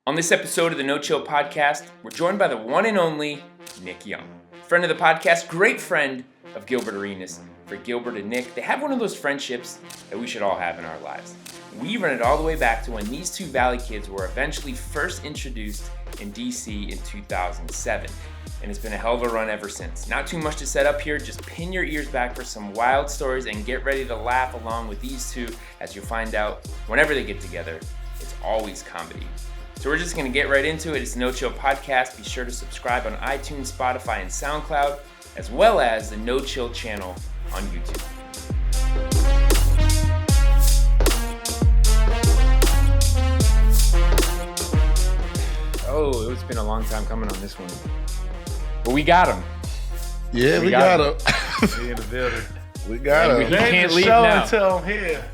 On this episode of the No Chill Podcast, we're joined by the one and only Nick Young. Friend of the podcast, great friend of Gilbert Arenas. For Gilbert and Nick, they have one of those friendships that we should all have in our lives. We run it all the way back to when these two Valley kids were eventually first introduced in DC in 2007. And it's been a hell of a run ever since. Not too much to set up here, just pin your ears back for some wild stories and get ready to laugh along with these two as you find out whenever they get together, it's always comedy. So we're just gonna get right into it. It's the No Chill Podcast. Be sure to subscribe on iTunes, Spotify, and SoundCloud, as well as the No Chill channel on YouTube. Oh, it's been a long time coming on this one. But we got him. Yeah, we got him. We in the building. We got him. He can't leave now. Until I'm here.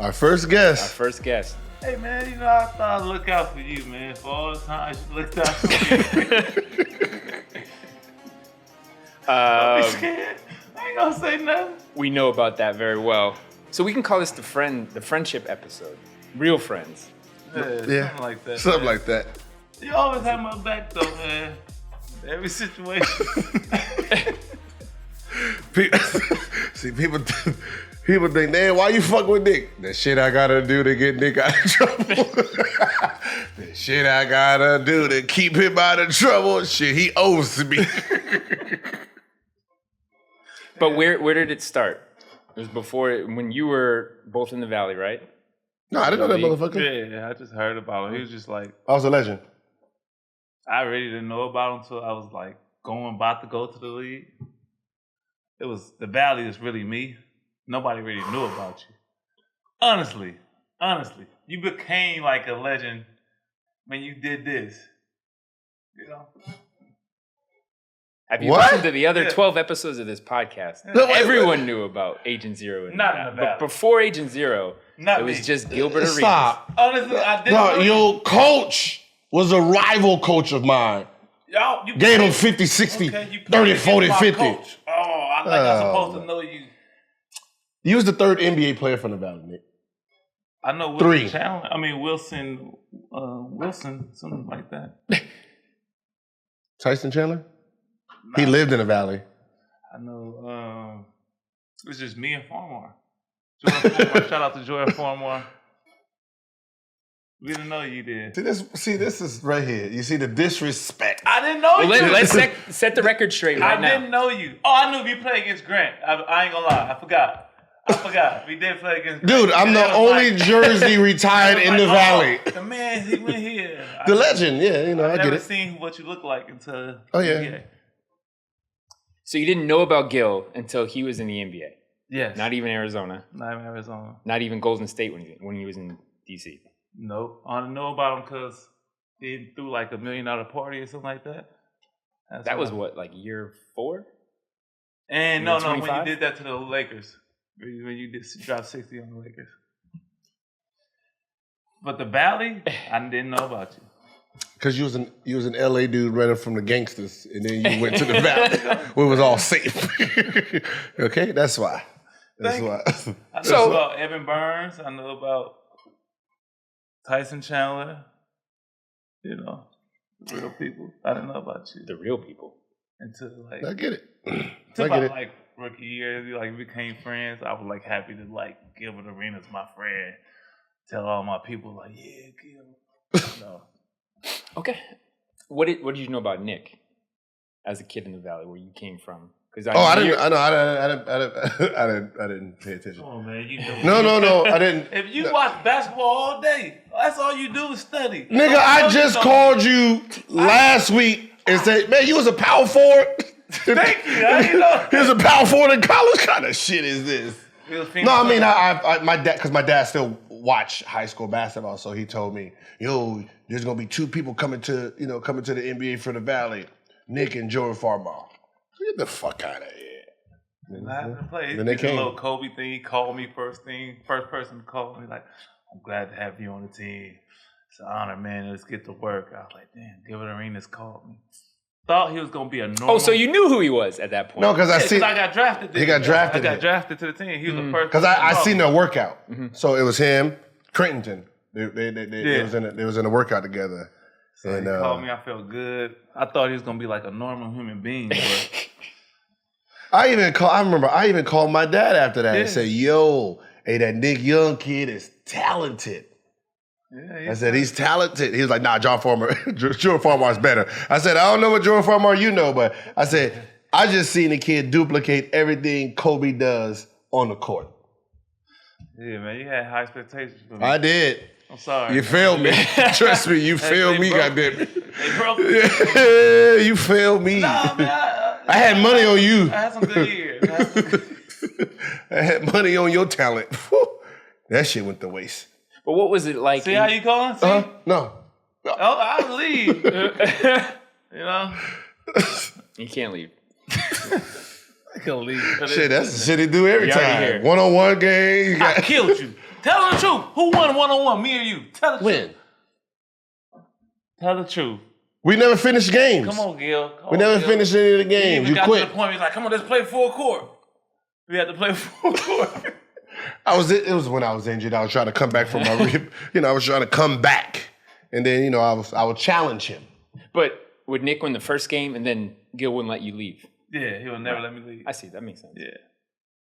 Our first guest. Our first guest. Hey man, you know I thought I'd look out for you, man. For all the times you looked out for me. Don't be scared. I ain't gonna say nothing. We know about that very well. So we can call this the friendship episode. Real friends. Yeah, something like that. Something man. like that. You always have my back though, man. Every situation. See, people think, man, why you fuck with Nick? The shit I gotta do to get Nick out of trouble. The shit I gotta do to keep him out of trouble. Shit, he owes to me. But where did it start? It was before, when you were both in the Valley, right? No, I didn't know that motherfucker. Yeah, I just heard about him. He was just like, I was a legend. I really didn't know about him until I was like about to go to the league. It was the Valley is really me. Nobody really knew about you. Honestly, you became like a legend when you did this. You know? Have you What? listened to the other 12 episodes of this podcast? No, wait, Everyone knew about Agent Zero. Not in the Valley. But before Agent Zero, Not it was me. just Gilbert Arenas. Stop. Honestly, I didn't No, know your coach was a rival coach of mine. Y'all, you Gave him played- 50, 60, okay, you 30, played 40, against my 50. coach. Oh, I'm supposed to know you. You was the third NBA player from the Valley, Nick. I know Wilson 3. Chandler. I mean Wilson, something like that. Tyson Chandler? He lived in the Valley. I know. It was just me and Farmar. Shout out to Jordan Farmar. We didn't know you did. See, this is right here. You see the disrespect. I didn't know Well, you. let's set the record straight right I now. didn't know you. Oh, I knew you played against Grant. I ain't gonna lie. I forgot. We did play against Grant. Dude, I'm And the it was only like- jersey retired in the Valley. The man, he went here. The legend, yeah, you know, I I've get never it. seen what you look like until. Oh, yeah. So you didn't know about Gil until he was in the NBA. Yes. Not even Arizona. Not in Arizona. Not even Golden State when he was in DC. Nope. I don't know about him because he threw like $1 million party or something like that. That was what, like year 4? And Year no, when 25? you did that to the Lakers. When you did drop 60 on the Lakers. But the Valley, I didn't know about you. Because you was an LA dude running from the gangsters, and then you went to the Valley where it was all safe. Okay, that's why. That's Thank why. I know about Evan Burns. I know about Tyson Chandler. You know, the real people. I didn't know about you The real people. until like I get it. until I get about it. like rookie year. We became friends. I was like happy to like Gilbert Arenas my friend. Tell all my people like, yeah, Gil. No. Okay. What did you know about Nick as a kid in the Valley, where you came from? Because I didn't pay attention. Come on, man. You know. No, I didn't. If you watch basketball all day, that's all you do is study. Nigga, I just called you last week and said, man, you was a power forward. Thank you. I didn't know. He was a power forward in college. What kind of shit is this? No, I mean, my dad, because my dad still watched high school basketball, so he told me, yo, there's gonna be 2 people coming to the NBA for the Valley, Nick and Jordan Farmar. Get the fuck out of here. I had to play. Then they He did a came. little Kobe thing. He called me first person to call me. Like, I'm glad to have you on the team. It's an honor, man. Let's get to work. I was like, damn, Gilbert Arenas called me. Thought he was gonna be a normal. Oh, so you knew who he was at that point? No, because I Yeah, see. I got drafted. He got drafted I got in. drafted to the team. He was the first. Because I person to seen call their workout. So it was him, Crittenton, They was in a workout together. So and, he called me. I felt good. I thought he was gonna be like a normal human being. But I even called my dad after that and said, "Yo, hey, that Nick Young kid is talented." Yeah, I said, he's talented. He was like, nah, Jordan Farmar is better. I said, I don't know what Jordan Farmar you know, but I said, I just seen the kid duplicate everything Kobe does on the court. Yeah, man, you had high expectations for me. I did. I'm sorry. You failed me. Trust me, you failed me, goddamn. They broke me. Yeah, you failed me. Nah, man, I had money on you. I had some good years. I had money on your talent. Whew. That shit went to waste. But what was it like? See how you calling? See? No. Oh, I'll leave. You know? You can't leave. I can leave. Shit, that's the shit they do every time. One-on-one game. I killed you. Tell the truth. Who won one-on-one? Me or you? Tell the truth. Tell the truth. We never finished games. Come on, Gil. We never finished any of the games. You got quit. To the point where he's like, come on, let's play full court. We had to play full court. It was when I was injured. I was trying to come back from my rib. I was trying to come back. And then, I would challenge him. But would Nick win the first game and then Gil wouldn't let you leave? Yeah, he would never let me leave. I see. That makes sense. Yeah.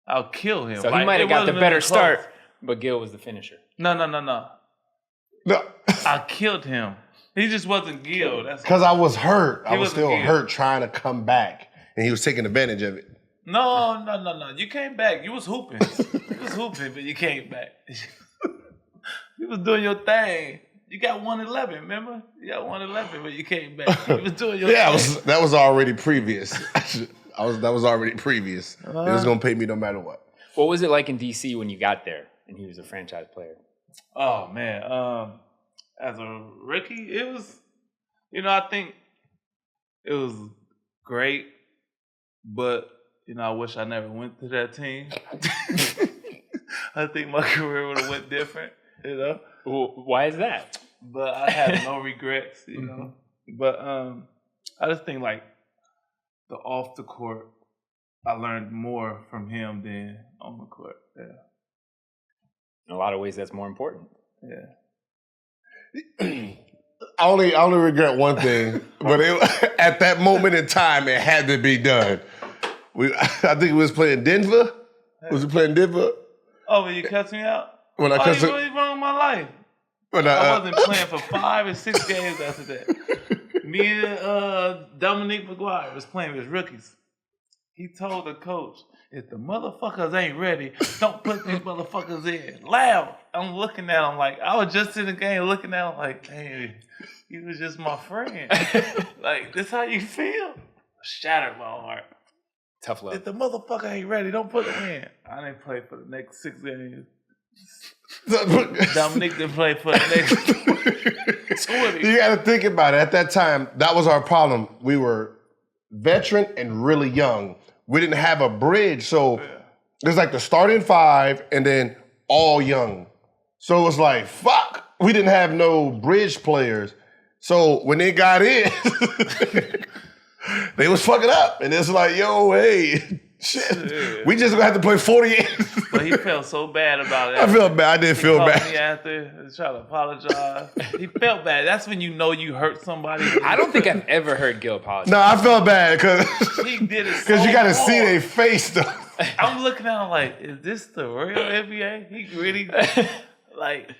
I'll kill him. So he might have got the better start, but Gil was the finisher. No. No. I killed him. He just wasn't Gil. Because I was hurt. I was still hurt trying to come back. And he was taking advantage of it. No. You came back. You was hooping. But you came back. You was doing your thing. You got 111, remember? You got 111, but you came back. You was doing your thing. That was already previous. That was already previous. It was going to pay me no matter what. What was it like in D.C. when you got there and he was a franchise player? Oh, man. As a rookie, it was, I think it was great, but, I wish I never went to that team. I think my career would have went different, Well, why is that? But I have no regrets, But I just think, like, the off the court, I learned more from him than on the court. Yeah. In a lot of ways, that's more important. Yeah. I only regret one thing, but at that moment in time, it had to be done. I think we was playing Denver. Was we playing Denver? Oh, when you cussed me out? When I cussed you ruined my life. I wasn't playing for 5 or 6 games after that. Me and Dominique McGuire was playing with rookies. He told the coach, if the motherfuckers ain't ready, don't put these motherfuckers in. Loud. I'm looking at him like, I was just in the game looking at him like, hey, he was just my friend. Like, this how you feel? Shattered my heart. Tough love. If the motherfucker ain't ready, don't put him in. I didn't play for the next 6 games. Dominique didn't play for the next 20. You got to think about it. At that time, that was our problem. We were veteran and really young. We didn't have a bridge, so there's like the starting 5 and then all young. So it was like, fuck, we didn't have no bridge players. So when they got in, they was fucking up. And it's like, yo, hey, shit, we just gonna have to play 48. But he felt so bad about it. I felt bad. I did feel bad. He after and tried to apologize. He felt bad. That's when you know you hurt somebody. I don't think I've ever heard Gil apologize. No, I felt bad because he did it so you got to hard. see their face though. I'm looking at him like, is this the real NBA? He really like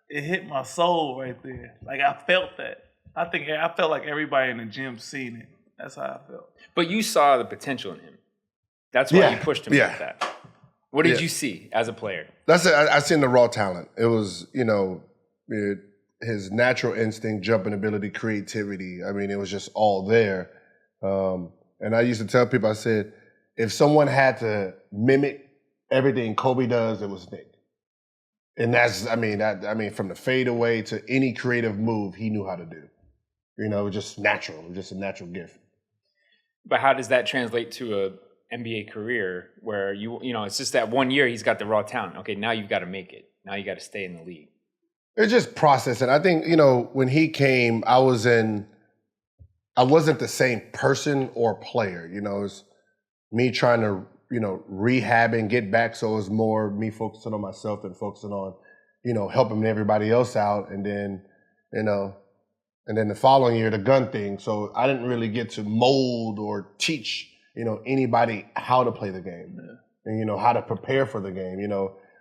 it hit my soul right there. Like I felt that. I felt like everybody in the gym seen it. That's how I felt. But you saw the potential in him. That's why you pushed him like that. What did you see as a player? That's it. I seen the raw talent. It was, his natural instinct, jumping ability, creativity. I mean, it was just all there. And I used to tell people, I said, if someone had to mimic everything Kobe does, it was Nick. And that's, from the fadeaway to any creative move, he knew how to do. It was just natural. It was just a natural gift. But how does that translate to a NBA career where it's just that 1 year he's got the raw talent. Okay, now you've got to make it. Now you got to stay in the league. It's just processing. I think, when he came, I wasn't the same person or player. It was me trying to, rehab and get back. So it was more me focusing on myself than focusing on, helping everybody else out, and then, and then the following year, the gun thing. So I didn't really get to mold or teach, anybody how to play the game and, how to prepare for the game,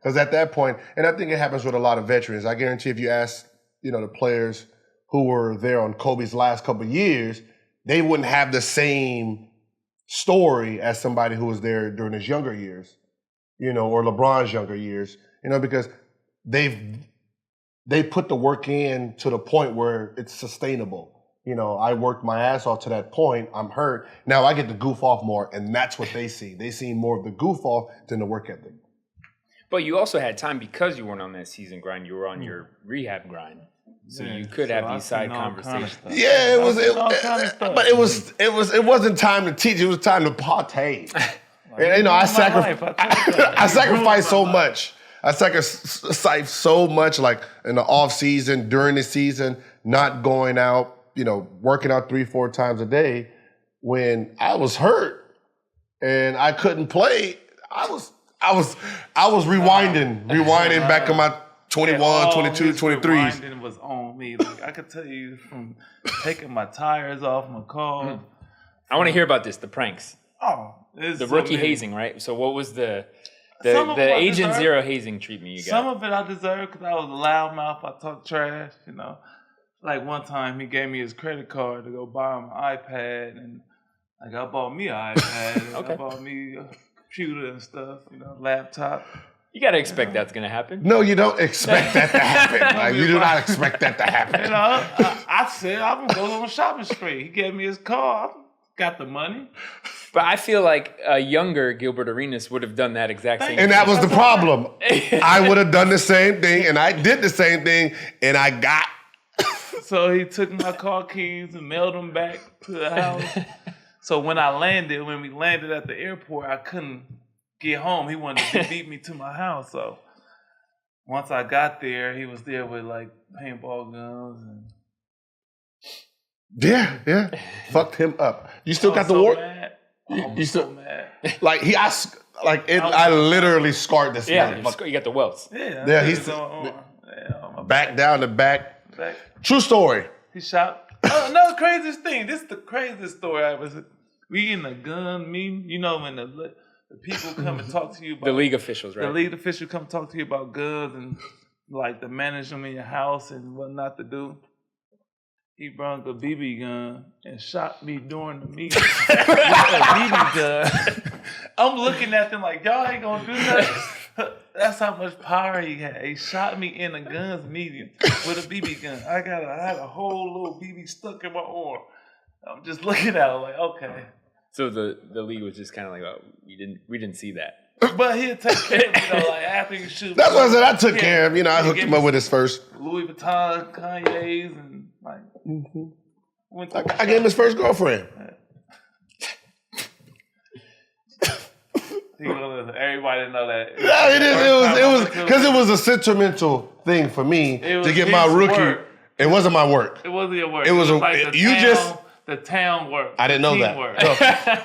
because at that point, and I think it happens with a lot of veterans. I guarantee if you ask, the players who were there on Kobe's last couple of years, they wouldn't have the same story as somebody who was there during his younger years, or LeBron's younger years, because they put the work in to the point where it's sustainable. I worked my ass off to that point. I'm hurt. Now I get to goof off more, and that's what they see. They see more of the goof off than the work ethic. But you also had time because you weren't on that season grind. You were on your rehab grind, so you could have these side conversations. Yeah, but it wasn't time to teach. It was time to partake. I sacrificed so much. I sacrificed so much, like in the off season, during the season, not going out, working out 3-4 times a day. When I was hurt and I couldn't play, I was rewinding back in my 21, 22, 23s. Rewinding was on me. Like, I could tell you from taking my tires off my car. I want to hear about this, the pranks. The rookie hazing, right? So what was the Agent Zero hazing treatment you got? Some of it I deserved because I was a loudmouth. I talked trash, Like one time he gave me his credit card to go buy him an iPad, and like I bought me an iPad, and I bought me a computer and stuff, laptop. You got to expect that's going to happen. No, you don't expect that to happen. Like, you do not expect that to happen. I said I'm going to go on a shopping spree. He gave me his car. I got the money. But I feel like a younger Gilbert Arenas would have done that exact same thing. And that was the problem. I would have done the same thing, and I did the same thing, and I got... So he took my car keys and mailed them back to the house. So when we landed at the airport, I couldn't get home. He wanted to beat me to my house. So once I got there, he was there with like paintball guns and... Yeah. Fucked him up. You still got the war? Mad. You still mad. Like I literally scarred this man. You got the welts. Yeah, he's back down the back. True story. He shot. Another craziest thing. This is the craziest story we in a gun meeting. When the people come and talk to you about the league officials, right? The league officials come talk to you about guns and like to manage them in your house and what not to do. He brought a BB gun and shot me during the meeting with a BB gun. I'm looking at them like, y'all ain't gonna do nothing. That's how much power he had. He shot me in a guns meeting with a BB gun. I had a whole little BB stuck in my arm. I'm just looking at it like, okay. So the league was just kind of like, oh, we didn't see that. But he'll take care of me, like after you shoot. That's what I said. I took care of him. I hooked him up with his first Louis Vuitton, Kanye's, and like. I gave him his first girlfriend. Everybody didn't know that. Yeah, it was because it was a sentimental thing for me to get my rookie. Work. It wasn't my work. It wasn't your work. It was the town work. I didn't know that.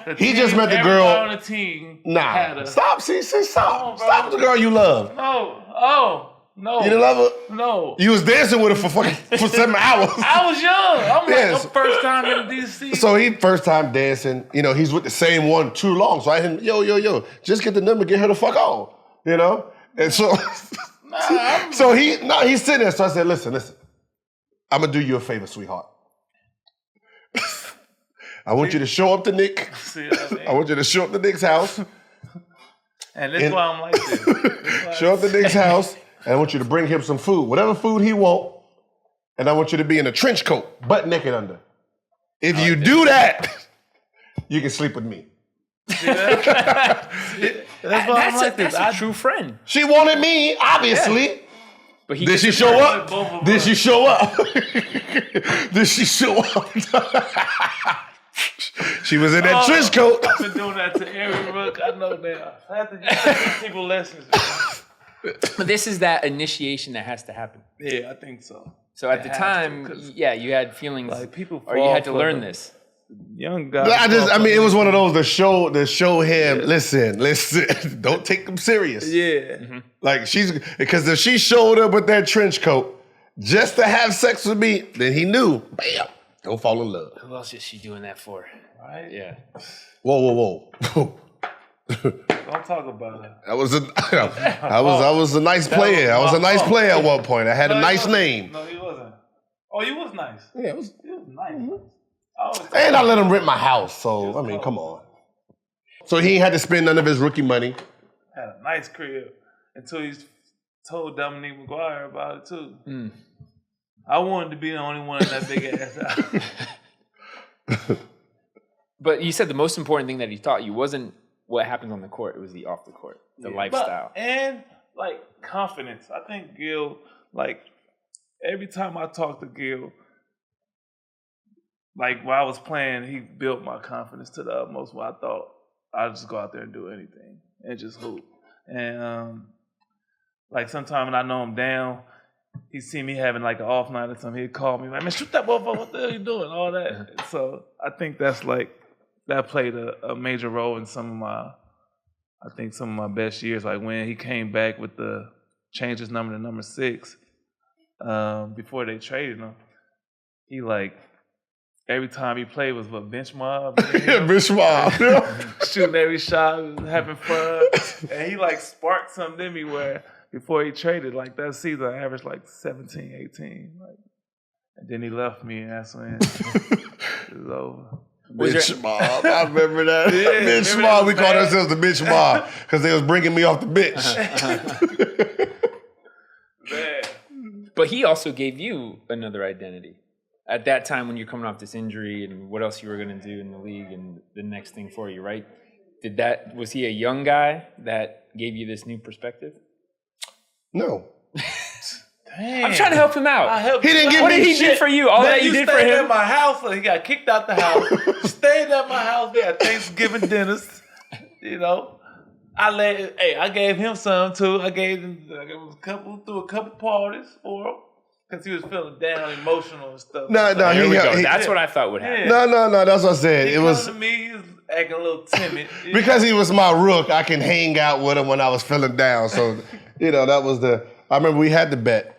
So, he just met the girl on the team. Nah, stop, stop with the girl you love. No. You didn't love her? No. You was dancing with her for 7 hours. I was young. I'm first time in DC. So he first time dancing. He's with the same one too long. So I hit him, yo, just get the number, get her the fuck on. And so, he's sitting there. So I said, listen, I'm gonna do you a favor, sweetheart. I want you to show up to Nick. I want you to show up to Nick's house. And this is why I'm like this. Show up to Nick's house. And I want you to bring him some food, whatever food he want. And I want you to be in a trench coat, butt naked under. If you do that, you can sleep with me. That's a true friend. She wanted me, obviously. Yeah. But did she show up? Did she show up? Did she show up? She was in that trench coat. I've been doing that to every rook. I know that. I have to give people lessons. But this is that initiation that has to happen. Yeah, I think so. So at the time, you had feelings, like people or you had to learn this. young guy. It was one of those to show him. Listen, don't take them serious. Yeah. Mm-hmm. Like because if she showed up with that trench coat just to have sex with me, then he knew. Bam, don't fall in love. Who else is she doing that for? Right? Yeah. Whoa. Don't talk about it. I was a nice player. I was a nice player at one point. I had a nice name. No, he wasn't. Oh, you was nice. Yeah, it was nice. Mm-hmm. And I let him rent my house. So I mean, come on. So he ain't had to spend none of his rookie money. Had a nice crib until he told Dominique McGuire about it too. Mm. I wanted to be the only one in that big ass house. But you said the most important thing that he taught you wasn't what happens on the court, it was the off the court, the lifestyle. And like confidence. I think Gil, like every time I talk to Gil, like while I was playing, he built my confidence to the utmost where I thought I'd just go out there and do anything and just hoop. And like sometimes when I know I'm down, he see me having like an off night or something, he'd call me like, man, shoot that motherfucker, what the hell you doing? All that. So I think that's like, that played a major role in some of my best years. Like when he came back with the changed his number to number 6, before they traded him, he like every time he played was a bench mob. Bench mob. Shooting every shot, having fun. And he like sparked something in me where before he traded, like that season I averaged like 17, 18. Like, and then he left me and that's when it was over. Bench mob. I remember that. Yeah, bench mob. We called ourselves the bench mob because they was bringing me off the bench. But he also gave you another identity. At that time when you're coming off this injury and what else you were going to do in the league and the next thing for you, right? Was he a young guy that gave you this new perspective? No. Damn. I'm trying to help him out. He didn't give what me did he shit. do for you? All that you did for him? Stayed at my house. He got kicked out the house. Stayed at my house. We had Thanksgiving dinners. You know, I gave him some too. I gave him a couple parties for him because he was feeling down, emotional and stuff. No. Here we go. That's what I thought would happen. No. That's what I said. He comes to me. He was acting a little timid because he was my rook. I can hang out with him when I was feeling down. So that was I remember we had the bet.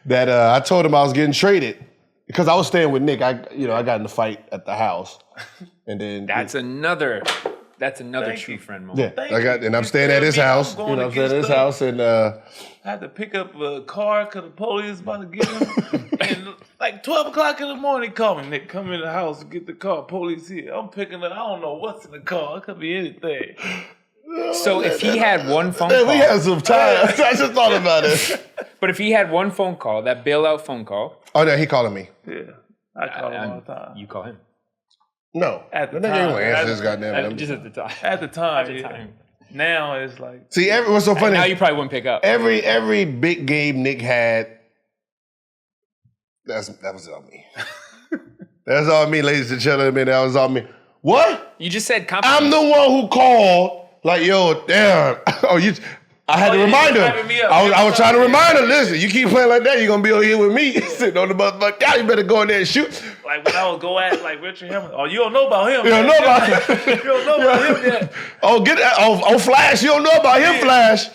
That I told him I was getting traded because I was staying with Nick. I got in a fight at the house, and then that's another true friend moment. Yeah, I'm staying at his house. I'm staying at his house, and I had to pick up a car because the police was about to get him. And like 12 o'clock in the morning, he called me, Nick, come in the house and get the car. Police here. I'm picking up. I don't know what's in the car. It could be anything. So if he had one phone call... we had some time. I just thought about it. But if he had one phone call, that bailout phone call... Oh, no, he calling me. Yeah. I call him all the time. You call him? No. At the time. Just at the time. At the time. Now it's like... See, what's so funny... Now you probably wouldn't pick up. Every big game Nick had, that was on me. That's all me, ladies and gentlemen. That was on me. What? You just said confidence. I'm the one who called... Like, yo, damn. I had to remind her. I was trying to remind her, listen, you keep playing like that, you're going to be over here with me sitting on the motherfucker couch. You better go in there and shoot. Like when I would go at like Richard Hamilton. Oh, you don't know about him. You don't know about him. You don't know about him yet. Oh, get that. Oh, Flash. You don't know about him, Flash.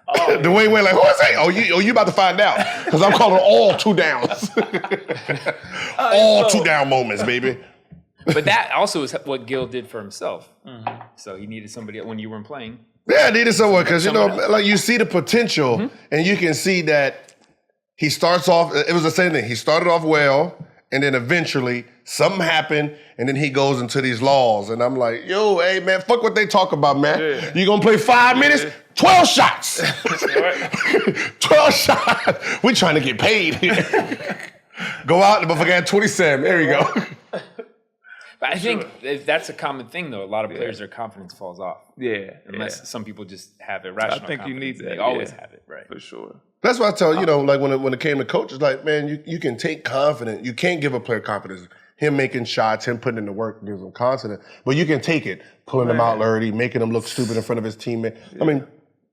Oh, Dwayne Wade like, who is that? Oh, you about to find out. Because I'm calling all 2 downs. All 2 down moments, baby. But that also is what Gil did for himself. Mm-hmm. So he needed somebody when you weren't playing. Yeah, I needed someone because, like you see the potential and you can see that he starts off, it was the same thing. He started off well and then eventually something happened and then he goes into these laws. And I'm like, yo, hey, man, fuck what they talk about, man. Yeah. You going to play 5 minutes? 12 shots. 12 shots. We trying to get paid here. Go out, the motherfucker had 27. There you go. But I think that's a common thing, though. A lot of players, their confidence falls off. Yeah. Unless some people just have irrational confidence. I think you need that. They always have it, right? For sure. That's why I tell, like when it came to coaches, like, man, you can take confidence. You can't give a player confidence. Him making shots, him putting in the work gives him confidence. But you can take it, pulling him out early, making him look stupid in front of his teammate. Yeah. I mean,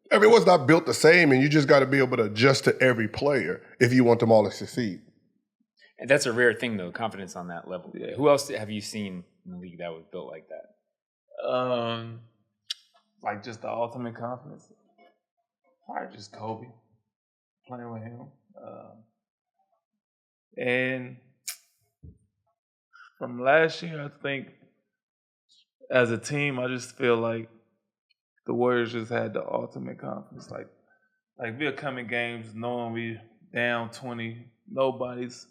everyone's not built the same, and you just got to be able to adjust to every player if you want them all to succeed. And that's a rare thing, though, confidence on that level. Yeah. Who else have you seen in the league that was built like that? Like just the ultimate confidence. Probably just Kobe, playing with him. And from last year, I think as a team, I just feel like the Warriors just had the ultimate confidence. Like we'll come in games knowing we down 20, nobody's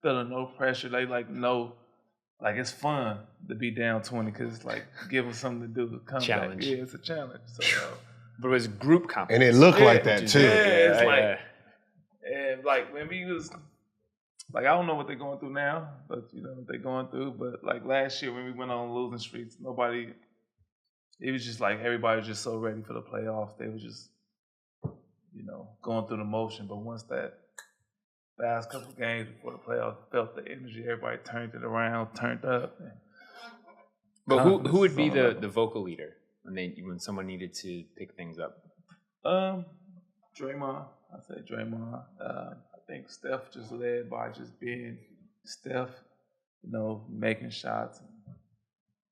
feeling no pressure. They it's fun to be down 20 because it's like give them something to do. Come challenge. Back. Yeah, it's a challenge. So, but it was group confidence. And it looked like that too. It's and like when we was like I don't know what they're going through now, but you know what they're going through. But like last year when we went on losing streaks, it was just like everybody was just so ready for the playoffs. They were just, going through the motion. But once that last couple games before the playoffs, felt the energy, everybody turned it around, turned up. But who would be the vocal leader when someone needed to pick things up? Draymond. I'd say Draymond. I think Steph just led by just being Steph, making shots and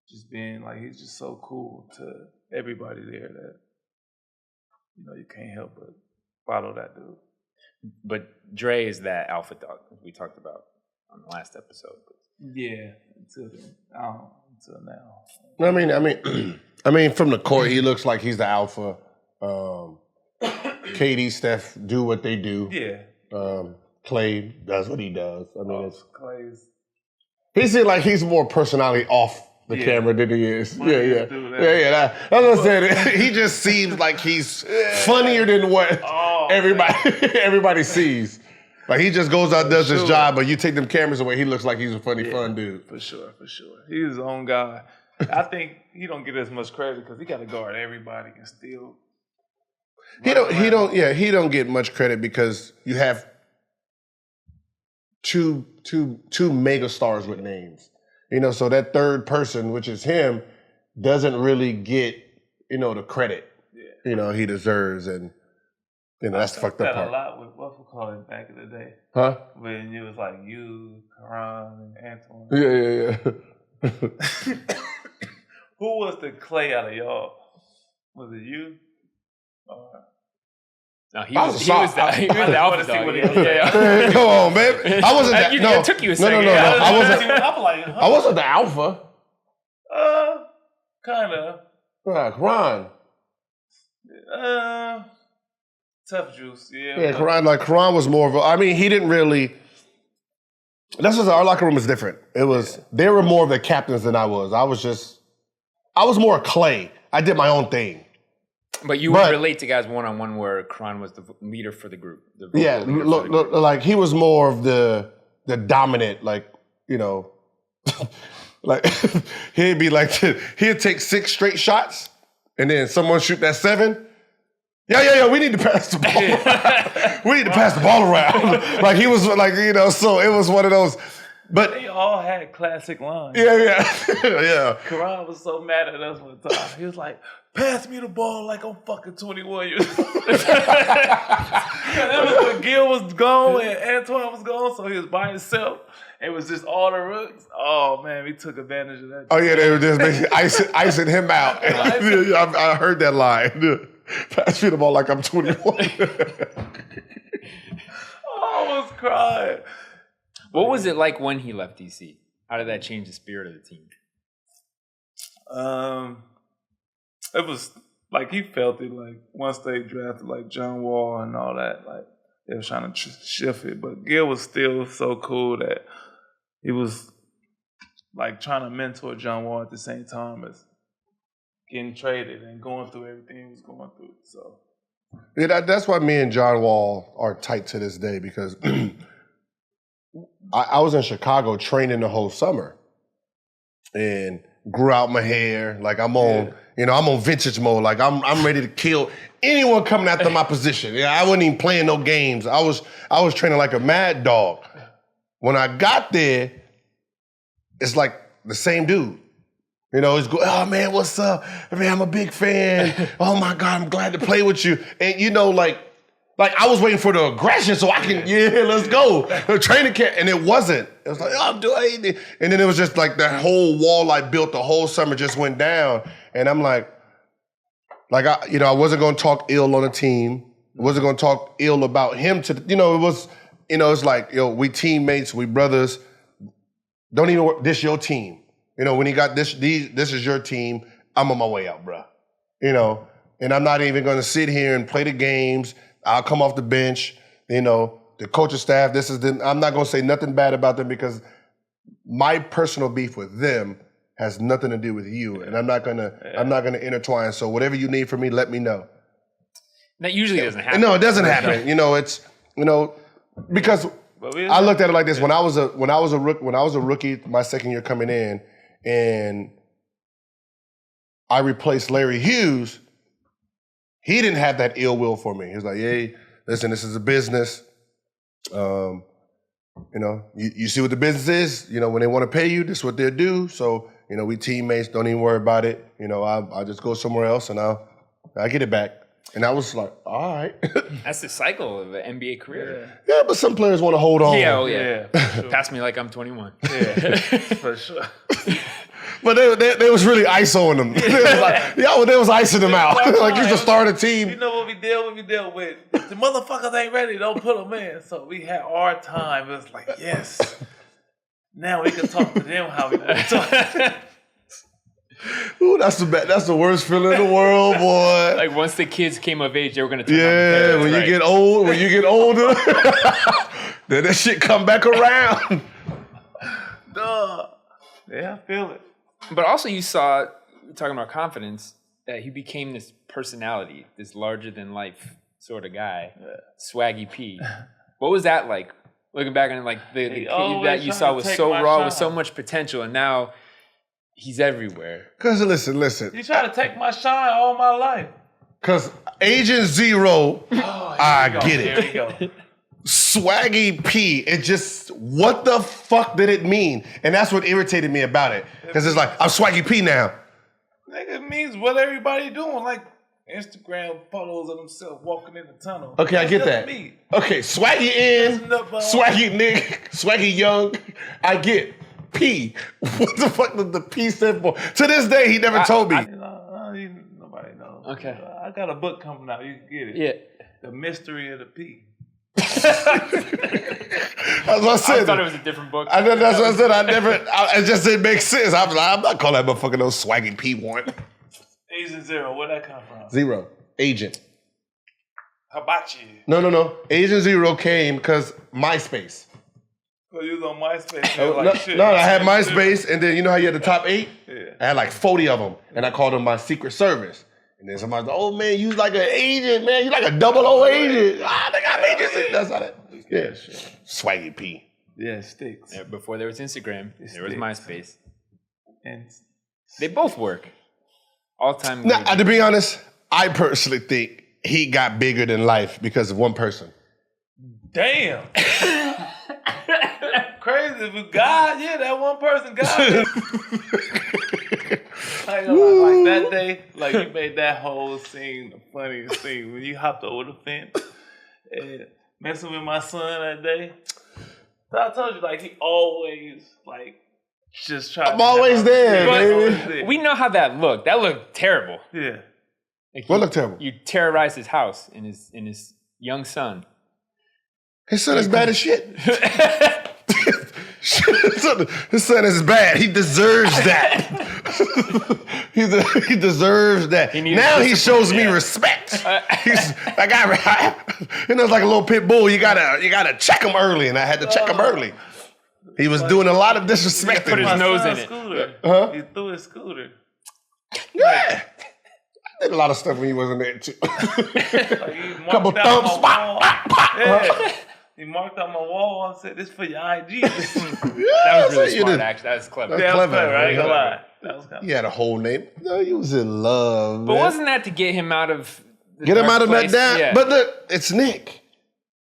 just being like he's just so cool to everybody there that you can't help but follow that dude. But Dre is that alpha dog we talked about on the last episode. Yeah, until now. I mean, from the court, he looks like he's the alpha. KD, Steph do what they do. Yeah. Clay does what he does. I mean, Clay's. He seems like he's more personality off the camera than he is. Yeah. That's what I said. He just seems like he's funnier than what everybody sees. Like he just goes out, does his job, but you take them cameras away, he looks like he's a fun dude. For sure. He's his own guy. I think he don't get as much credit because he got to guard everybody and still. He don't get much credit because you have two mega stars with names. So that third person, which is him, doesn't really get, the credit, he deserves. And, that's the fucked up part. A lot with what we call it back in the day. Huh? When it was like you, Karan, and Antoine. Yeah. Who was the Clay out of y'all? Was it you? No, he was the alpha dog. Yeah. Come on, man. I wasn't that. It took you a second. No. I wasn't the alpha. Kind of. Karan. Tough juice, yeah. Yeah, Karan was more of a, he didn't really, that's just, our locker room is different. It was, they were more of the captains than I was. I was more Clay. I did my own thing. But you would relate to guys one-on-one where Karan was the leader for the group. Like he was more of the dominant, like, like he'd be like, he'd take 6 straight shots and then someone shoot that 7. Yeah, we need to pass the ball. We need to pass the ball around. Like he was like, so it was one of those. But they all had classic lines. Yeah. Karan was so mad at us one time. He was like, pass me the ball like I'm fucking 21 years old. That was when Gil was gone and Antoine was gone, so he was by himself. It was just all the rooks. Oh, man, we took advantage of that. Oh, yeah, they were just basically icing him out. I heard that line. Pass me the ball like I'm 21. I was crying. What was it like when he left DC? How did that change the spirit of the team? It was like he felt it. Like once they drafted like John Wall and all that, like they were trying to shift it. But Gil was still so cool that he was like trying to mentor John Wall at the same time as getting traded and going through everything he was going through. So yeah, that's why me and John Wall are tight to this day because I was in Chicago training the whole summer and grew out my hair. Like I'm on, I'm on vintage mode. Like I'm ready to kill anyone coming after my position. Yeah, I wasn't even playing no games. I was training like a mad dog. When I got there, it's like the same dude. He's going, oh man, what's up? Man, I'm a big fan. Oh my God, I'm glad to play with you. And like Like, I was waiting for the aggression so I can, let's go. The training camp, and it wasn't. It was like, I'm doing it. And then it was just like that whole wall I built the whole summer just went down. And I'm like I wasn't going to talk ill on the team. I wasn't going to talk ill about him it's like, we teammates, we brothers. Don't even work, this your team. When you got this is your team, I'm on my way out, bro. And I'm not even going to sit here and play the games. I'll come off the bench, the coaching staff, I'm not going to say nothing bad about them because my personal beef with them has nothing to do with you. And I'm not going to intertwine. So whatever you need from me, let me know. That usually doesn't happen. No, it doesn't happen. Because I looked at it like this. When I was a rookie, my second year coming in, and I replaced Larry Hughes, he didn't have that ill will for me. He was like, hey, listen, this is a business. You see what the business is. When they want to pay you, this is what they'll do. So, we teammates, don't even worry about it. I'll just go somewhere else and I'll get it back. And I was like, all right. That's the cycle of an NBA career. Yeah, but some players want to hold on. Yeah. Sure. Pass me like I'm 21. Yeah, for sure. But they was really ISOing them. They was icing them out. Like, you should start a team. You know what we deal with? The motherfuckers ain't ready. Don't put them in. So we had our time. It was like, yes. Now we can talk to them how we want to talk. Ooh, that's the worst feeling in the world, boy. Like, once the kids came of age, they were gonna turn on the when you get older, then that shit come back around. Duh. Yeah, I feel it. But also, you saw, talking about confidence, that he became this personality, this larger than life sort of guy, Swaggy P. What was that like? Looking back on the kid that you saw was so raw, with so much potential, and now he's everywhere. Cause listen. You try to take my shine all my life. Cause Agent Zero, I get it. There we go. Swaggy P, it just, what the fuck did it mean? And that's what irritated me about it. Cause it's like, I'm Swaggy P now. It means what everybody doing, like Instagram photos of themselves walking in the tunnel. Okay, I get that. Me. Okay, Swaggy in, Swaggy Nick, Swaggy Young, I get. P. What the fuck did the P stand for? To this day, he never told me. Nobody knows. Okay. I got a book coming out. You can get it. Yeah. The Mystery of the P. That's what I said. I thought it was a different book. That's what I said. It just didn't make sense. I'm like, I'm not calling that motherfucker no Swaggy P one. Agent Zero, where'd that come from? Zero. Agent. Hibachi. No. Agent Zero came because MySpace. So you was on MySpace. I had MySpace, and then you know how you had the top 8? Yeah. I had like 40 of them, and I called them my Secret Service. And then somebody's like, oh man, you like an agent, man. You like a 00 agent. They got agents. That's how that. Yeah, sure. Swaggy P. Yeah, it sticks. Yeah, before there was Instagram, there was MySpace. And they both work. All time. Now, to be honest, I personally think he got bigger than life because of one person. Damn. Crazy, but God, that one person, God. Like that day, like you made that whole scene the funniest thing when you hopped over the fence and messing with my son that day. So I told you, like, he always just try. I'm always there, baby. We know how that looked. That looked terrible. Yeah. What looked terrible? You terrorized his house and his young son. His son is bad as shit. His son is bad. He deserves that. He deserves that. Now he shows me respect. He's that guy. It's like a little pit bull. You gotta check him early, and I had to check him early. He was doing a lot of disrespect. Put his nose in it. Huh? He threw his scooter. Yeah. I did a lot of stuff when he wasn't there too. Couple thumps. Yeah. He marked on my wall and said, "This for your IG." That was really smart, actually. That was clever. That was clever. I ain't gonna lie. That was kind of. He had a whole name. No, he was in love. But man. wasn't that to get him out of get him out of that down? Yeah. But look, it's Nick.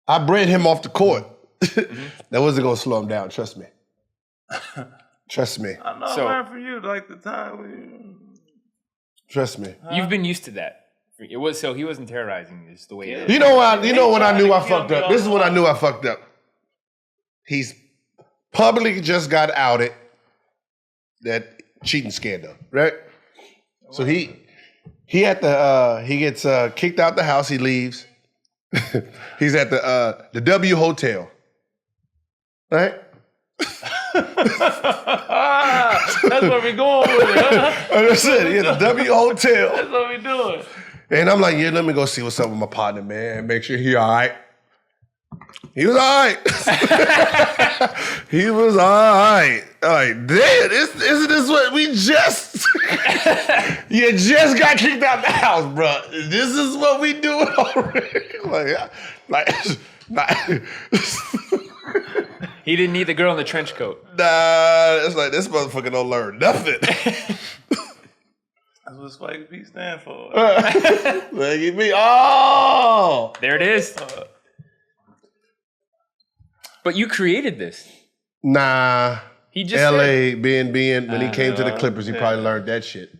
I bred him off the court. That wasn't gonna slow him down. Trust me. Trust me. I know. I learned from you like the time. Trust me. You've been used to that It was so he wasn't terrorizing you, just the way. You know when I knew I fucked up. This is when I knew I fucked up. He's publicly just got outed that cheating scandal, right? So he gets kicked out the house. He leaves. He's at the W Hotel, right? That's what we going with it. That's it. Yeah, the W Hotel. That's what we doing. And I'm like, yeah, let me go see what's up with my partner, man. Make sure he all right. He was all right. He was all right. I'm like, damn, isn't this what we just... You just got kicked out the house, bro. This is what we doing already. He didn't need the girl in the trench coat. Nah, it's like, this motherfucker don't learn nothing. That's what Swaggy P stand for. Swaggy P. Oh! There it is. But you created this. Nah. He just L.A. being when he came to the Clippers, he probably learned that shit.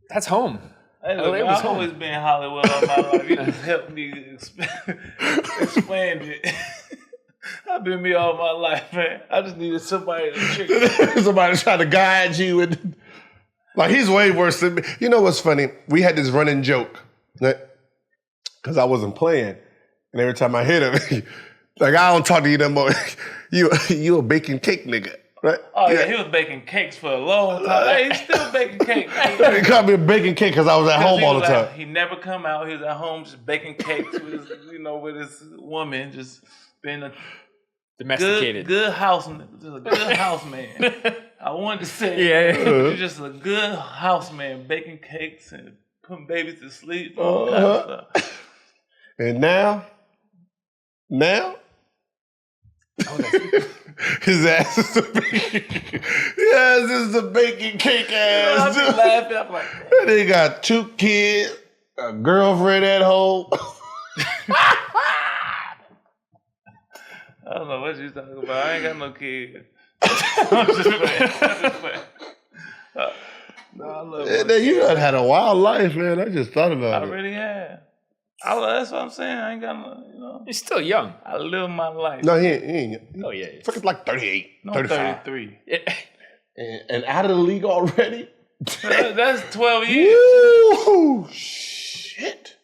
That's home. Hey, look, I've always been in Hollywood all my life. You just helped me expand it. I've been me all my life, man. I just needed somebody to trigger. Somebody trying to guide you. Like, he's way worse than me. You know what's funny? We had this running joke, because I wasn't playing. And every time I hit him, like, I don't talk to you no more. You a baking cake nigga, right? Oh, yeah, he was baking cakes for a long time. Hey, he's still baking cakes. He called me a baking cake because I was at home all the time. He never come out. He was at home just baking cakes with his woman, just being a domesticated. Good house man. I wanted to say, you're just a good house man, baking cakes and putting babies to sleep, all kind of stuff. And now, his ass is a baking cake ass. I be laughing. I'm like, they got 2 kids, a girlfriend at home. I don't know what you talking about. I ain't got no kids. I'm just playing. No, I love you done had a wild life, man. I just thought about it. I really have. That's what I'm saying. I ain't got no, You're still young. I live my life. No, he ain't. Oh, yeah. Fucking like 38, no, 35. 33. And out of the league already? That's 12 years. Woo! Shit.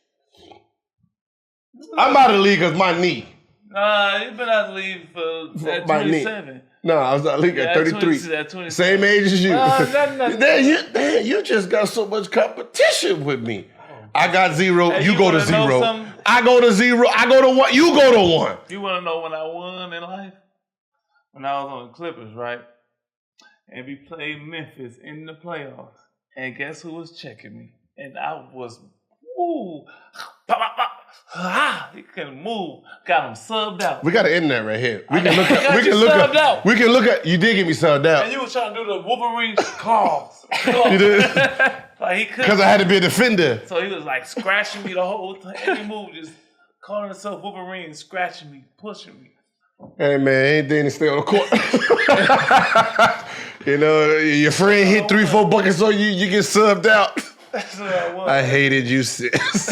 I'm out of the league because my knee. Nah, you've been out of the league at 27. No, I was out of the league at 33. At 27. Same age as you. Nothing. You just got so much competition with me. I got 0, hey, you go to 0. I go to 0, I go to 1, you go to 1. You want to know when I won in life? When I was on the Clippers, right? And we played Memphis in the playoffs. And guess who was checking me? And I was, he couldn't move. Got him subbed out. We got to end that right here. We can look at, you did get me subbed out. And you was trying to do the Wolverine calls. You did? Like he couldn't. Because I had to be a defender. So he was like scratching me the whole time. Every move, just calling himself Wolverine, scratching me, pushing me. Hey man, anything to stay on the court. You know, your friend hit 3-4 buckets on you, you get subbed out. That's what I was. I hated you, sis.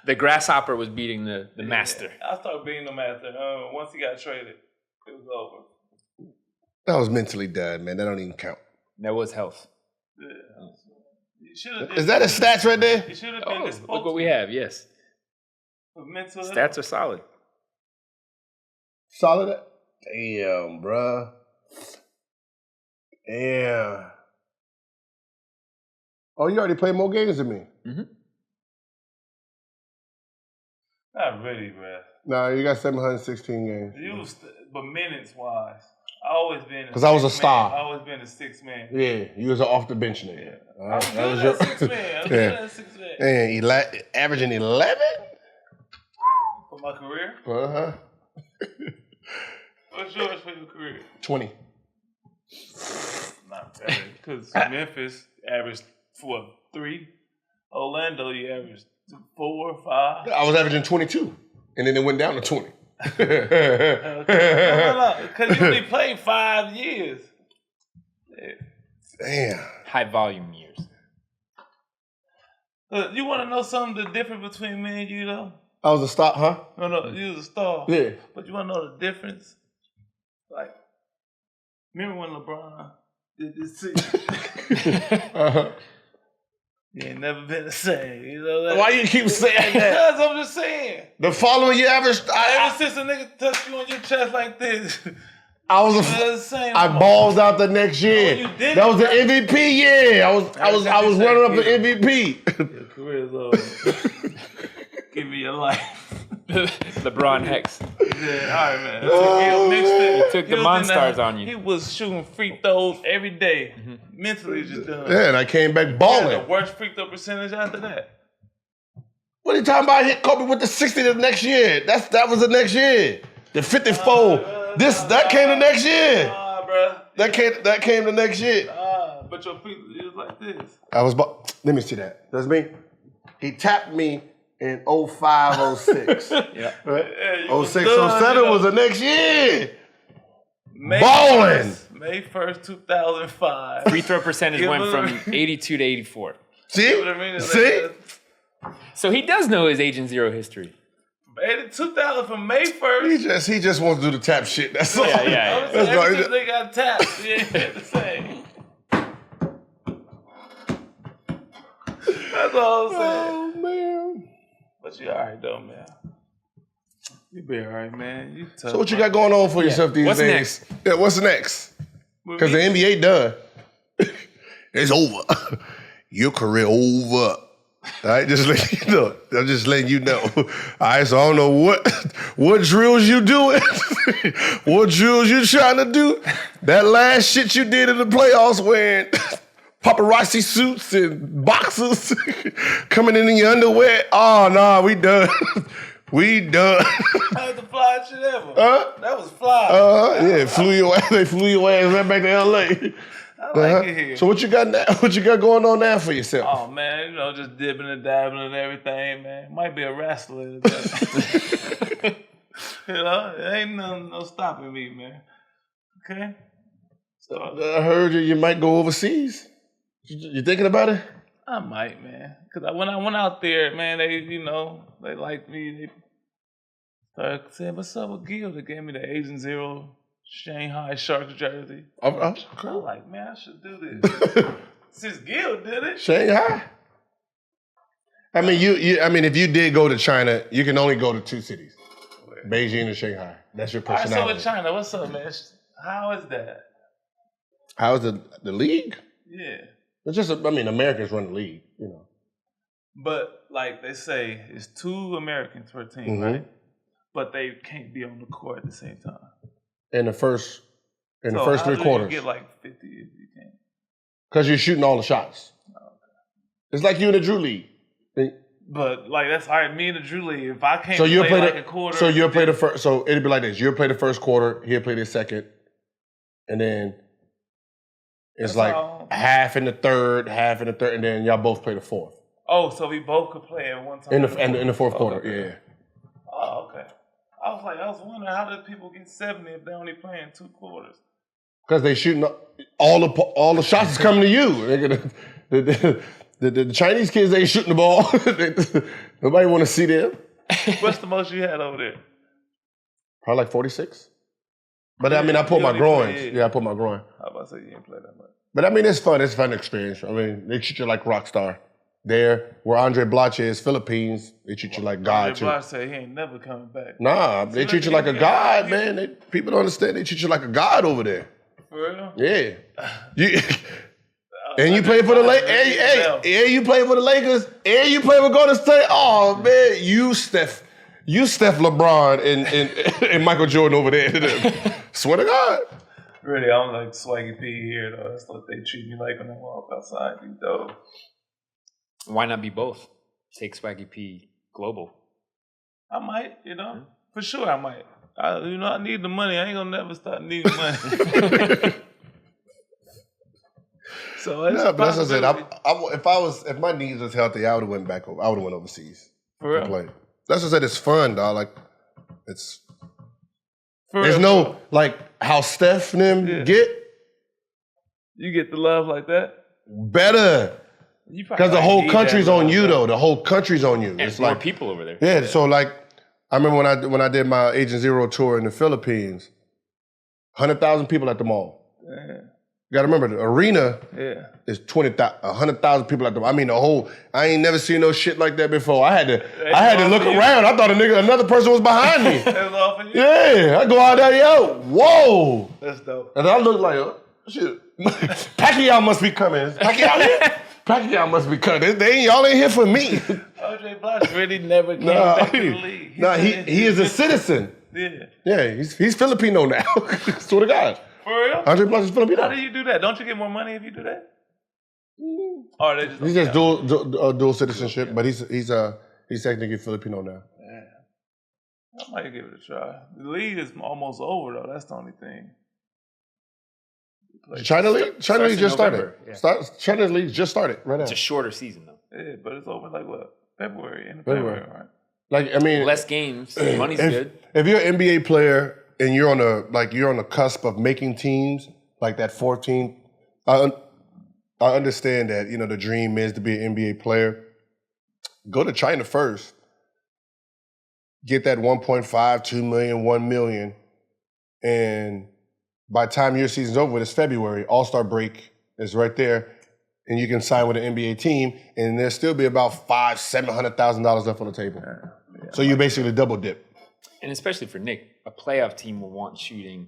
The grasshopper was beating the master. I started beating the master. Once he got traded, it was over. That was mentally done, man. That don't even count. That was health. Yeah. Is that a stats right there? You should have been the look what we have, yes. Stats are solid. Solid? Damn, bruh. Damn. Oh, you already played more games than me. Mm-hmm. Not really, bruh. No, you got 716 games. But minutes-wise. I always been because I was a star. I always been a 6 man. Yeah, you was an off the bench nigga. Yeah. I was good at 6 man. I was good at 6 man. And averaging 11 for my career. What's yours for your career? 20. Not bad. Because Memphis averaged 3. Orlando, you averaged 4 or 5. I was averaging 22, and then it went down to 20. Because you only played 5 years. Damn. High volume years. You want to know something the difference between me and you though? I was a star, huh? No, you was a star. Yeah. But you want to know the difference? Like, remember when LeBron did this to you? You ain't never been the same. You know that? Why you keep saying that? Because I'm just saying. The following year, ever since a nigga touched you on your chest like this, I was I balled out the next year. No, you didn't, that was the MVP year. I was running up the MVP. Your career's over. Give me your life. LeBron Hex. Yeah, all right, man. He took the Monstars on you. He was shooting free throws every day. Mentally just done. Yeah, and I came back balling. The worst free throw percentage after that. What are you talking about? I hit Kobe with the 60 the next year. That was the next year. The 54. That came the next year. Bro. That came the next year. But your feet, it was like this. Let me see that. That's me. He tapped me in 05, 06. Yeah. Right? 06, 07 was the next year. Balling. May 1st, 2005. Free throw percentage went from 82 to 84. See? What I mean? See? So he does know his Agent Zero history. 2000 from May 1st. He just wants to do the tap shit. That's all. Yeah. That's all. They got tapped. Yeah, the same. That's all I'm saying. Oh, man. But you all right, though, man. You be all right, man. You tough. So what you got going on for yourself these What's days? next? Yeah, what's next? Because the NBA done. It's over. Your career over. All right, just letting you know. I'm just letting you know. All right, so I don't know what drills you doing, what drills you trying to do. That last shit you did in the playoffs wearing paparazzi suits and boxers, coming in your underwear. Oh, nah, we done. We done. That was the fly shit ever. That was fly. Yeah, they flew your ass right back to L.A. I like it here. So what you got now? What you got going on now for yourself? Oh man, just dipping and dabbling and everything, man. Might be a wrestler. There ain't no stopping me, man. Okay. So I heard you might go overseas. You thinking about it? I might, man. Cause when I went out there, man, they liked me. They started saying, "What's up with Gil?" They gave me the Agent Zero Shanghai Sharks jersey. I'm like, man, I should do this. Since Gil did it. Shanghai? I mean, if you did go to China, you can only go to two cities. Beijing and Shanghai. That's your personality. All right, so with China, what's up, man? How is that? How's the league? Yeah. It's just, Americans run the league, But, like they say, it's 2 Americans per team, right? But they can't be on the court at the same time. In the first 3 quarters. You get like 50 if you can. Because you're shooting all the shots. Oh, okay. It's like you in the Drew League. But like that's all right. Me and the Drew League. If I can't play like a quarter, so you'll play the first. So it'd be like this: you'll play the first quarter, he'll play the second, and then it's like half in the third, and then y'all both play the fourth. Oh, so we both could play at one time in the fourth quarter. Okay. Yeah. Oh, okay. I was wondering how did people get 70 if they only playing 2 quarters? Because they shooting all the shots is coming to you. The Chinese kids ain't shooting the ball. Nobody want to see them. What's the most you had over there? Probably like 46. But I pulled my groins. Yeah, I pulled my groin. I was about to say you didn't play that much. But it's fun. It's a fun experience. They treat you like a rock star. There, where Andre Bloch is, Philippines, they treat you like God too. Andre Bloch said he ain't never coming back. Nah, they treat you like a god, man. People don't understand. They treat you like a god over there. For real? Yeah. And you play for the Lakers. Hey, you play for the Lakers. And you play for Golden State. Oh man, you Steph LeBron and Michael Jordan over there. Swear to God. Really, I'm like Swaggy P here though. That's what they treat me like when I walk outside. You dope. Why not be both? Take Swaggy P global. I might, for sure I might. I need the money. I ain't gonna never stop needing money. So but that's what I said. If my knees was healthy, I would have went back over. I would have went overseas. For real? Play. That's what I said. It's fun, dog. Like it's. There's no like how Steph and them get. You get the love like that. Better. Because the whole country's on you, though. The whole country's on you. And it's more like people over there. Yeah, so like, I remember when I did my Agent Zero tour in the Philippines, 100,000 people at the mall. Yeah. You gotta remember, the arena is 100,000 people at the mall. I mean, I ain't never seen no shit like that before. I had to look around. I thought another person was behind me. That was all for you? Yeah, I go out there, yo, whoa. That's dope. And I look like, oh, shit. Pacquiao must be coming. Is Pacquiao here? Pacquiao must be coming. Y'all ain't here for me. O.J. Blush really never came back to the league. He is a citizen. Yeah. Yeah, he's Filipino now. Swear to God. For real? Andre Blush is Filipino. How do you do that? Don't you get more money if you do that? Or they just He's just dual citizenship, but he's technically Filipino now. Yeah. I might give it a try. The league is almost over though. That's the only thing. China League just started. Yeah. China League just started right now. It's a shorter season though. Yeah, but it's over like what? February, right? Like I mean, less games, money's good. If you're an NBA player and you're on the cusp of making teams, like that 14, I understand that the dream is to be an NBA player. Go to China first. Get that 1.5, 2 million, 1 million, and by the time your season's over, it's February. All-Star break is right there, and you can sign with an NBA team, and there'll still be about $700,000 left on the table. Yeah. So you basically double dip. And especially for Nick, a playoff team will want shooting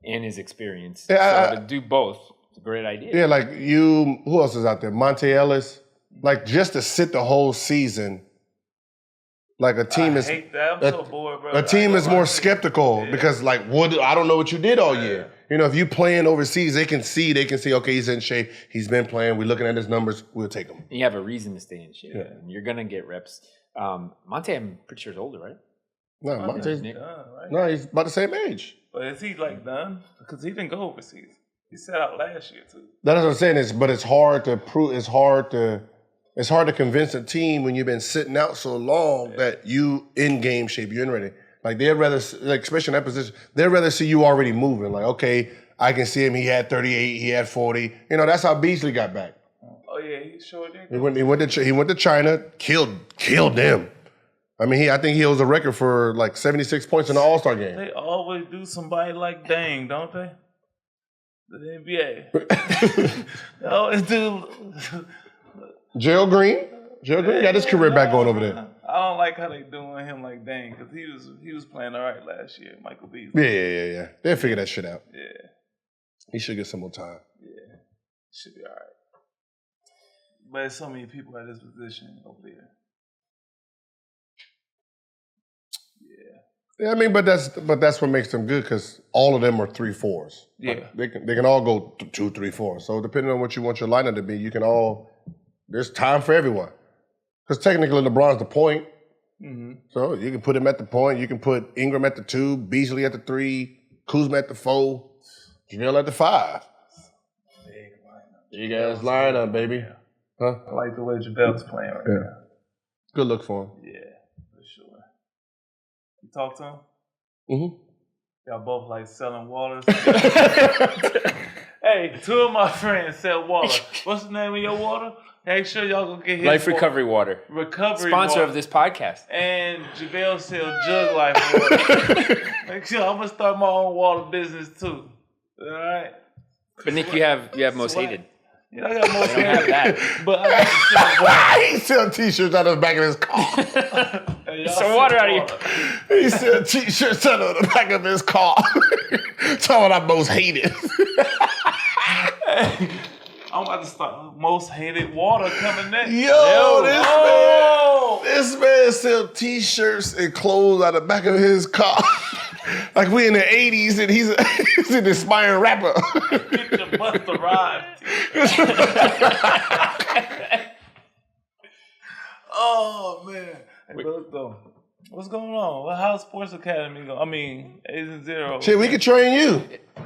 and his experience. Yeah, so to do both, it's a great idea. Yeah, like who else is out there? Monte Ellis. Like just to sit the whole season. Like a team is. I hate that. I'm so bored, bro. A team is more skeptical because I don't know what you did all year. If you playing overseas, they can see, okay, he's in shape. He's been playing. We're looking at his numbers. We'll take him. And you have a reason to stay in shape. Yeah. And you're going to get reps. Monte, I'm pretty sure is older, right? No, Monte's done, right? No, he's about the same age. But is he done? Because he didn't go overseas. He sat out last year too. That's what I'm saying. But it's hard to prove. It's hard to convince a team when you've been sitting out so long that you in game shape, you're in ready. Like they'd rather, especially in that position, they'd rather see you already moving. Like, okay, I can see him. He had 38. He had 40. That's how Beasley got back. Oh yeah, he sure did. He went to China, killed them. I mean, I think he holds a record for 76 points in the All-Star game. They always do somebody like Dame, don't they? The NBA. They always do. Gerald Green got his career back going over there. I don't like how they doing him like Dame because he was playing all right last year. Michael Beasley. Yeah. They'll figure that shit out. Yeah. He should get some more time. Yeah. Should be all right. But there's so many people at this position over there. Yeah, I mean, but that's what makes them good because all of them are 3-4s. Yeah, they can all go 2, 3, 4. So depending on what you want your lineup to be, you can all. There's time for everyone. Because technically, LeBron's the point. Mm-hmm. So you can put him at the point. You can put Ingram at the 2, Beasley at the 3, Kuzma at the 4, JaVale at the 5. Big ass lineup, baby. Yeah. Huh? I like the way JaVale's playing right now. Good look for him. Yeah, for sure. You talk to him? Mm-hmm. Y'all both selling waters. Hey, 2 of my friends sell water. What's the name of your water? Make sure y'all go get his Life Recovery Water. Recovery Sponsor water. of this podcast. And JaVale sell Jug Life water. Make sure I'm gonna start my own water business too. All right. But Nick, you have most hated. Yeah, I got most hated. I don't have that. But I got to sell water. He selling t-shirts out of the back of his car. Hey, some water out of your. He selling t-shirts out of the back of his car. Talking about most hated. I'm about to start most hated water coming next. This man sell t-shirts and clothes out of the back of his car. Like we in the 80s and he's an aspiring rapper. Get your Busta Rhymes. Oh man. Hey, let's go. What's going on? How's Sports Academy going? I mean, Agent Zero. Shit, we can train you. I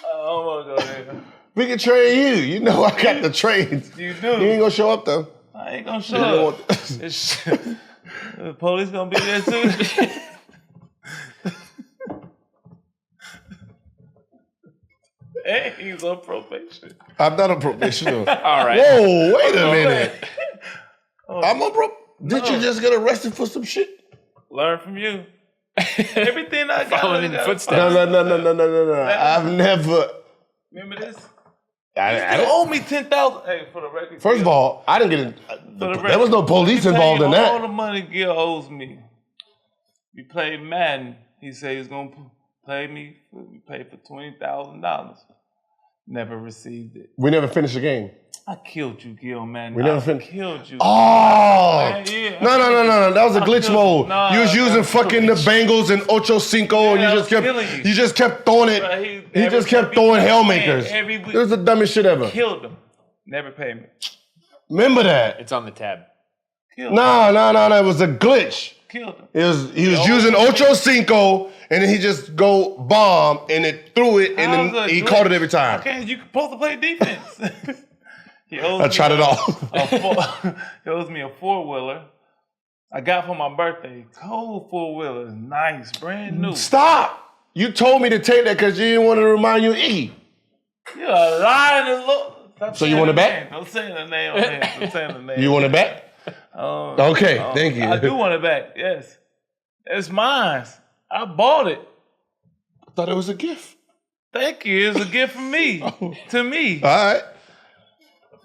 don't want to go there. We can train you. You know I got the trains. You do. You ain't gonna show up though. I ain't gonna show up. The police gonna be there too. He's on probation. I'm not on probation. All right. Whoa, wait a minute. I'm on probation. Did you just get arrested for some shit? Learn from you. Everything I got. Following in the footsteps. No. I've never. Remember this? I You owe me $10,000. Hey, for the record. First of all, I didn't get in. There was no police involved in All that. the money Gil owes me. We played Madden. He said he was going to play me. We paid for $20,000. Never received it. We never finished the game. I killed you, Gil, man. We never finished. Killed you. Oh! Man, yeah. No. That was a glitch mode. No, you was using fucking the Bengals and Ocho Cinco, and you just kept throwing it. Bro, you just kept throwing Hellmakers. It was the dumbest shit ever. Killed him. Never paid me. Remember that? It's on the tab. No. It was a glitch. Killed him. He was using Ocho Cinco, and then he just go bomb, and it threw it, and then he caught it every time. Okay, you supposed to play defense. I tried it all. He owes me a 4-wheeler. I got for my birthday. Cold 4-wheeler. Nice, brand new. Stop! You told me to take that because you didn't want to remind you of Iggy. You're a lying look. So you want it back? Don't say the name on here. Don't say the name. You want it back? Okay, thank you. I do want it back, yes. It's mine. I bought it. I thought it was a gift. Thank you. It's a gift from me. To me. All right.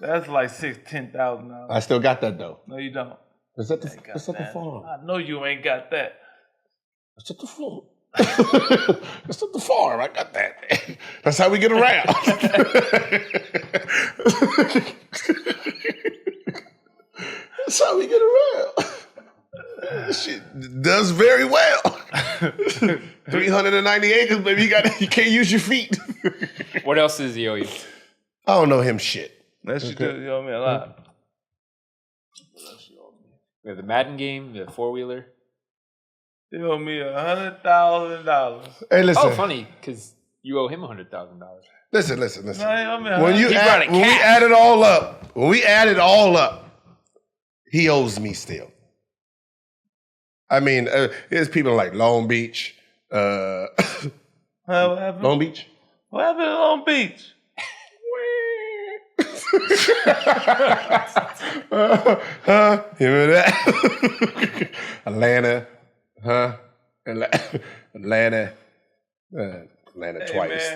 That's like $10,000. I still got that though. No, you don't. It's at the farm. I know you ain't got that. It's at the farm. It's at the farm. I got that. That's how we get around. That's how we get around. Shit does very well. 390 acres, baby. You can't use your feet. What else does he owe you? I don't know him shit. That shit does owe me a lot. We have the Madden game, the 4-wheeler. He owe me $100,000. Hey, listen. Oh, funny, because you owe him $100,000. Listen. No, he owe me When we add it all up, he owes me still. I mean, there's people like Long Beach. What happened? Long Beach? What happened in Long Beach? You remember that? Atlanta, Atlanta twice.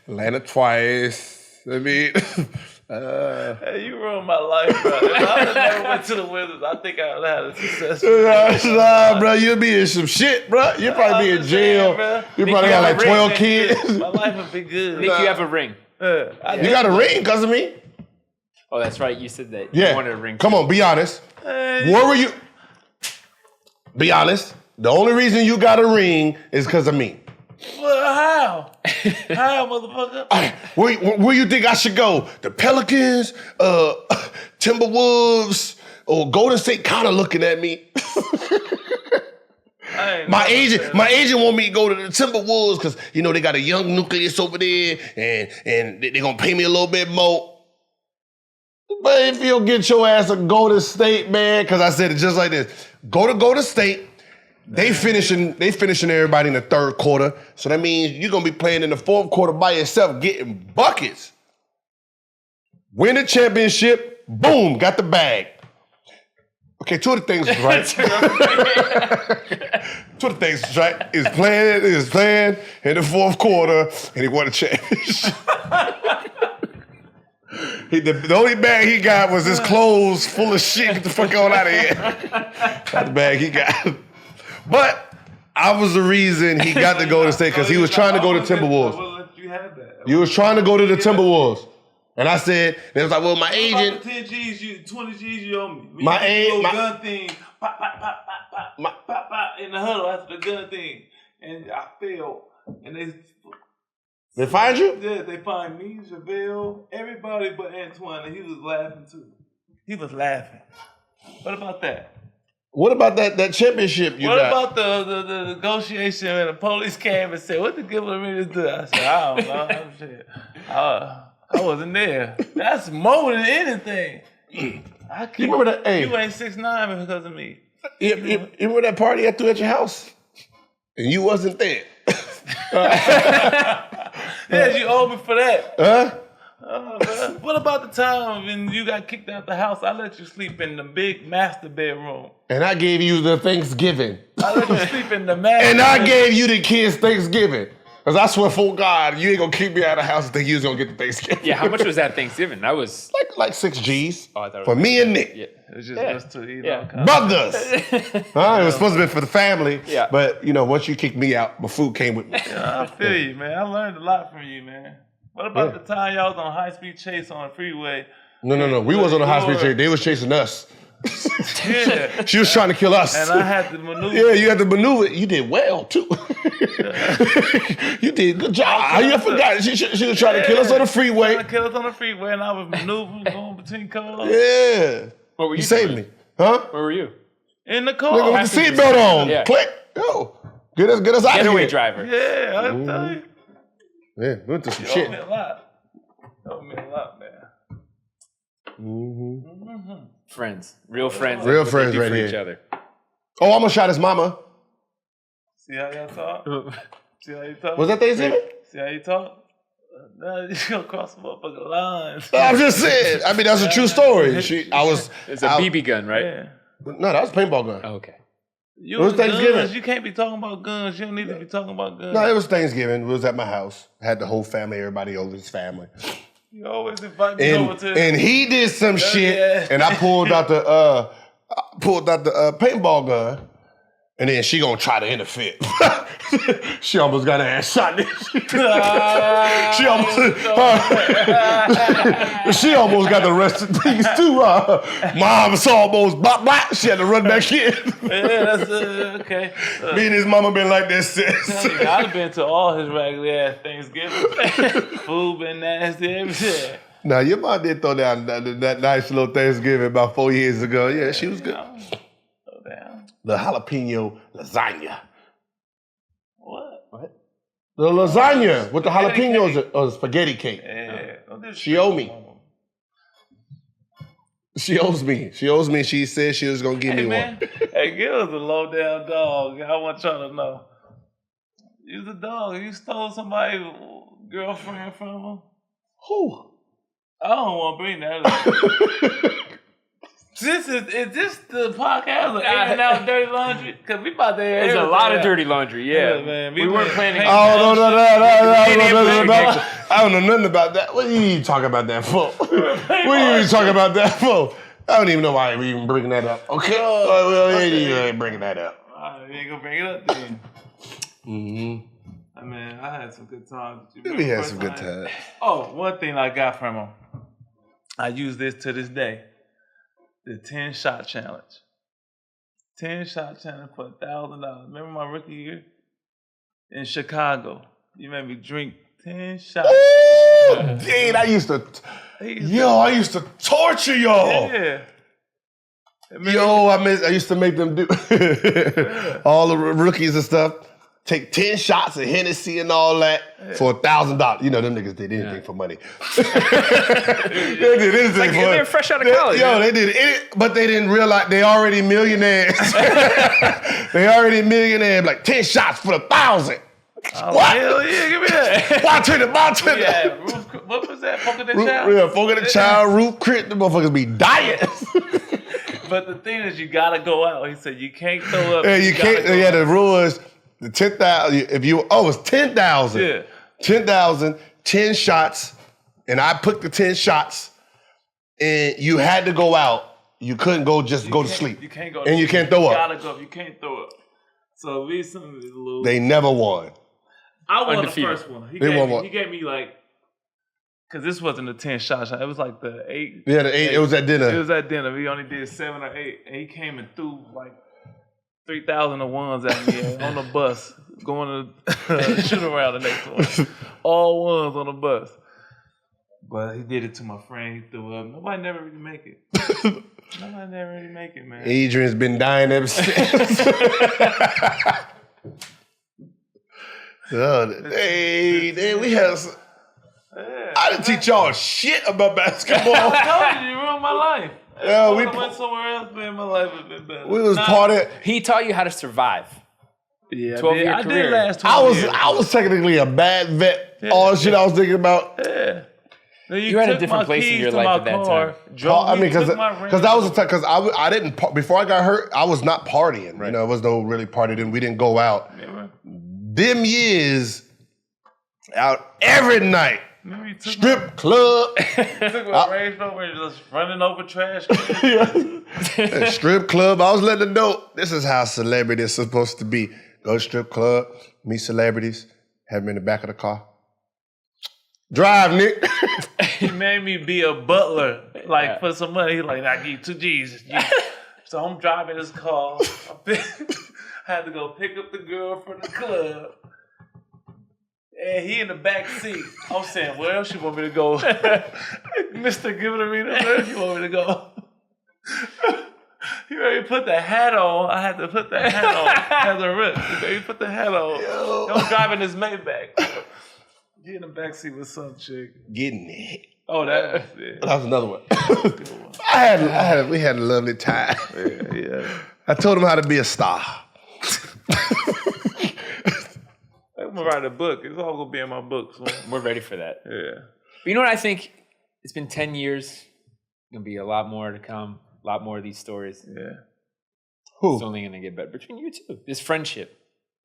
Atlanta twice. I mean, hey, you ruined my life, bro. If I would never went to the Wizards, I think I would have had a successful nah, bro, you'll be in some shit, bro. You'll probably be in jail. You probably got like 12 kids. My life would be good. Nick, you have a ring. You got a ring because of me? Oh, that's right. You said that you wanted a ring. Come on, be honest. Where were you? Be honest. The only reason you got a ring is because of me. Well, how? How, motherfucker? Where you think I should go? The Pelicans, Timberwolves, or Golden State kind of looking at me. My agent want me to go to the Timberwolves because, you know, they got a young nucleus over there and they're going to pay me a little bit more. But if you'll get your ass a Golden State, man, because I said it just like this. Go to Golden State. They finishing everybody in the third quarter. So that means you're going to be playing in the fourth quarter by yourself, getting buckets. Win the championship. Boom, got the bag. Okay, two of the things was right. Two of the things was right. He was playing in the fourth quarter, and he won the championship. The only bag he got was his clothes full of shit. Get the fuck on out of here. That's the bag he got. But I was the reason he got to go to state because he was trying to go to Timberwolves. You was trying to go to the Timberwolves. And I said, they was like, well, my agent. 10 G's, 20 G's you owe me. My agent. Gun thing. Pop, pop, pop, pop, pop, pop, pop, in the huddle after the gun thing. And I failed. And they find you? Yeah, they find me, JaVale, everybody but Antoine, and he was laughing too. He was laughing. What about that? What about that championship you got? What about the negotiation when the police came and said, what the Gilbert and Nick do? I said, I don't know. I wasn't there. That's more than anything. You remember that? Hey, you ain't 6'9" because of me. You remember that party I threw at your house? And you wasn't there. Yeah, you owe me for that. Huh? What about the time when you got kicked out the house? I let you sleep in the big master bedroom. And I gave you the Thanksgiving. I let you sleep in the master And I bedroom. gave you the kids Thanksgiving. Because I swear for God, you ain't going to kick me out of the house and think you was going to get the Thanksgiving. Yeah, how much was that Thanksgiving? That was Like 6 G's. Oh, I thought it for was me and Nick. Yeah. It was just us two. Brothers. It was supposed to be for the family. Yeah. But, once you kicked me out, my food came with me. Yeah, I feel you, man. I learned a lot from you, man. What about the time y'all was on high-speed chase on the freeway? No. We was on a high-speed chase. They was chasing us. Yeah. She was trying to kill us. And I had to maneuver. Yeah, you had to maneuver. You did well, too. You did a good job. I forgot. She was trying to kill us on the freeway. Trying to kill us on the freeway, and I was maneuvering, going between cars. Yeah. What were you saved me. Huh? Where were you? In the car. Nigga with the seatbelt on. Yeah. Click. Yo. Get us out of here. Getaway driver. Yeah, I'll tell you. Yeah, we went through some You shit. owe me a lot. You owe me a lot, man. Friends. Real friends. Real What they friends do right for here. each other. Oh, I'm gonna shot his mama. See how y'all talk? See how you talk? Was that Thanksgiving? See how you talk? No, you gonna cross the motherfucking lines. I'm just saying. I mean, that's a true story. It's a BB gun, right? Yeah. No, that was a paintball gun. Oh, okay. You It was with Thanksgiving. guns, you can't be talking about guns. You don't need to be talking about guns. No, it was Thanksgiving. We was at my house. Had the whole family, everybody over, his family. You always invite me over to And he did some shit, yeah. and I pulled out the paintball gun, and then she gonna try to interfere. She almost got her ass shot. She almost got the rest of things too. Mom was almost bop bop. She had to run back in. Yeah, that's okay. Me and his mama been like this since. I'd have been to all his raggedy ass Thanksgiving. Food been nasty, everything. Now, your mom did throw down that nice little Thanksgiving about 4 years ago. Yeah, she was good. Throw down. The jalapeno lasagna. What? The lasagna with the jalapenos or the spaghetti cake. Yeah. She owe me. She owes me. She said she was going to give me man. one. Hey, Gil was a low down dog. I want y'all to know. You was a dog. You stole somebody's girlfriend from him. Who? I don't want to bring that up. Is this the podcast of Aiming Out Dirty Laundry? Because we about to air There's a everything lot of out. dirty laundry, yeah. Man. We weren't planning. Oh, no. Any I don't know nothing about that. What are you even talking about that for? What are you even talking about that for? I don't even know why we even bringing that up. Okay? Well, you ain't bringing that up. You ain't going to bring it up then. Mm-hmm. I mean, I had some good times. We had some good times. Oh, one thing I got from him. I use this to this day. The 10-shot challenge. 10-shot challenge for $1,000. Remember my rookie year? In Chicago. You made me drink 10 shots. Ooh, dude, I used to torture y'all. Yeah. Yo, I used to make them do all the rookies and stuff. Take 10 shots of Hennessy and all that for $1,000. You know, them niggas did anything for money. They did anything Like, for they're fresh out of college. They did it, but they didn't realize they already millionaires. They already millionaires. Like 10 shots for $1,000. Oh, what? Hell yeah, give me that. Bartender. Yeah, what was that? Poker the Child? Yeah, Poker the Child, Root Crit. The motherfuckers be dying. But the thing is, you gotta go out. He said you can't throw up. Yeah, you can't. Yeah, the rule is the 10,000. If you it's 10,000. Yeah. 10,000, 10 shots, and I put the 10 shots, and you had to go out. You couldn't go to sleep. You can't go. And you can't throw up. You gotta go. You can't throw up. So we some little. They never won. I won Undefeated. the first one. He gave me like, because this wasn't a 10 shot. It was like the 8. Yeah, the 8. It was at dinner. It was at dinner. We only did 7 or 8, and he came and threw like 3,000 ones at me on the bus, going to shoot around the next one. All ones on the bus. But he did it to my friend. He threw up. Nobody never really make it. Nobody never really make it, man. Adrian's been dying ever since. Hey, we had some. I didn't teach y'all shit about basketball. I told you, you ruined my life. Yeah, I went somewhere else, man. My life would have been better. We was partying. He taught you how to survive. Yeah, 12-year I career. did last 12 years. I was technically a bad vet. All the shit I was thinking about. Yeah. You had a different place in your life at that time. Because that was the time. Because I didn't before I got hurt. I was not partying. Right. You know, it was no really partying. We didn't go out. Remember? Them years out every night. Strip club. Took my Range Rover and just running over trash. Strip club. I was letting them know this is how celebrity is supposed to be. Go to strip club, meet celebrities, have them in the back of the car. Drive, Nick. He made me be a butler, like for some money. He like, I give you 2 G's. So I'm driving his car. I had to go pick up the girl from the club. And he in the back seat. I'm saying, where else you want me to go? Mr. Gilbert and Nick, where else you want me to go? He made me put the hat on. I had to put the hat on as a rip. He made me put the hat on. I'm driving his Maybach. He in the backseat with some chick. Getting it. Oh, that was another one. We had a lovely time. Yeah. I told him how to be a star. I'm gonna write a book. It's all gonna be in my book. So. We're ready for that. Yeah. But you know what I think? It's been 10 years. Gonna be a lot more to come. A lot more of these stories. Yeah. Who? It's only gonna get better between you two. This friendship.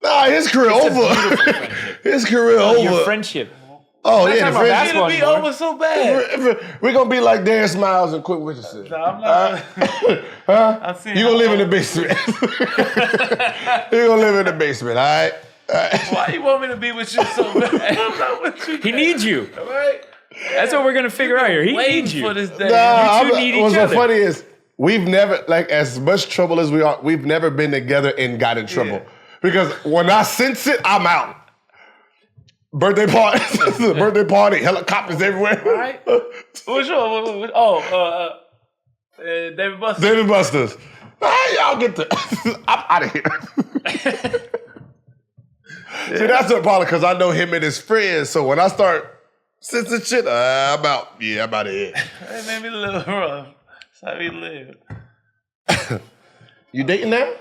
Nah, his career It's over. a beautiful friendship. His career over. Your friendship. Oh, That's yeah, how the my friendship. basketball It'll be anymore. over so bad. We're going to be like Dan Smiles and Quick Richardson. No, I'm not. Huh? I'm seeing You going to live in the how- basement. You going to live in the basement, all right? Why you want me to be with you so bad? I'm not with you. He needs you. All right? That's what we're gonna figure out here. He Waiting needs you. for this day. You two need each what's so other. funny is we've never, like, as much trouble as we are, we've never been together and got in trouble. Yeah. Because when I sense it, I'm out. Birthday party, helicopters everywhere. Right? Which one? Oh, David Buster. David Buster's. All right, y'all get the. I'm out of here. See, that's the problem because I know him and his friends. So when I start sensing shit, I'm out. Yeah, I'm out of here. That made me a little rough. That's how we live. You dating now?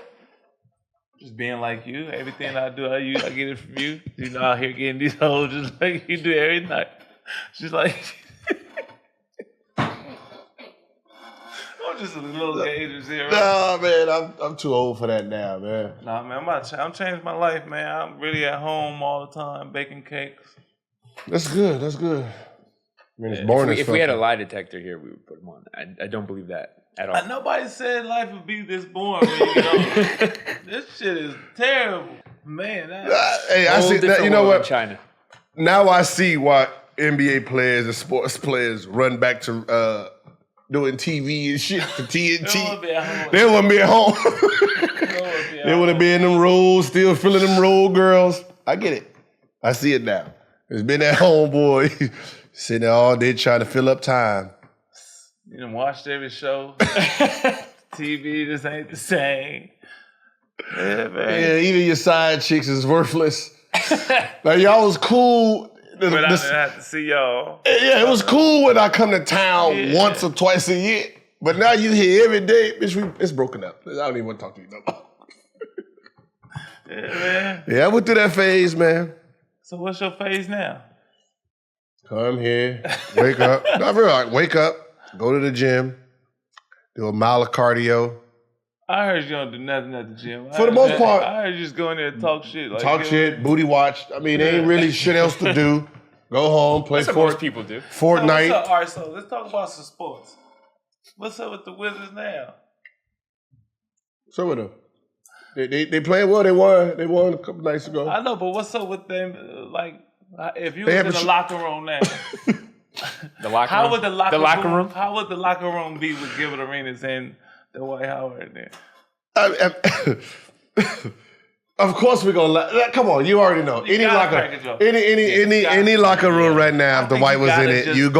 Just being like you. Everything I do, I get it from you. You know, out here getting these hoes just like you do every night. She's like, I'm just a little gauge here. Nah, man, I'm too old for that now, man. Nah, man, I'm changing my life, man. I'm really at home all the time, baking cakes. That's good. I mean, it's boring as If fuck. we had a lie detector here, we would put him on. I don't believe that at all. Nobody said life would be this boring when you get older. This shit is terrible. Man, Hey, I Whole see that. different You know world in what? China. Now I see why NBA players and sports players run back to doing TV and shit for TNT. They want to be at home. They want to be in them roles, still feeling them role girls. I get it. I see it now. It's been at home, boy. Sitting there all day trying to fill up time. You done watched every show. TV just ain't the same. Yeah, man. Yeah, even your side chicks is worthless. Like, y'all was cool. But I didn't have to see y'all. Yeah, it was cool when I come to town once or twice a year. But now you here every day. Bitch, it's broken up. I don't even want to talk to you no more. Yeah, man. Yeah, I went through that phase, man. So what's your phase now? Come here, wake up. Not really, like, wake up, go to the gym, do a mile of cardio. I heard you don't do nothing at the gym. For the most part. I heard you just go in there and talk shit. Like, Talk shit, booty watch. I mean, there ain't really shit else to do. Go home, play That's what most people do. Fortnite. All right, so let's talk about some sports. What's up with the Wizards now? So with them. They playing well. They won a couple nights ago. I know, but what's up with them? Like, if you They was in have the locker room now, The locker how room. would the locker room? How would the locker room be with Gilbert Arenas and the White Howard in there? Of course we're gonna. Come on, you already know. Any locker room right now, if the White was in it, you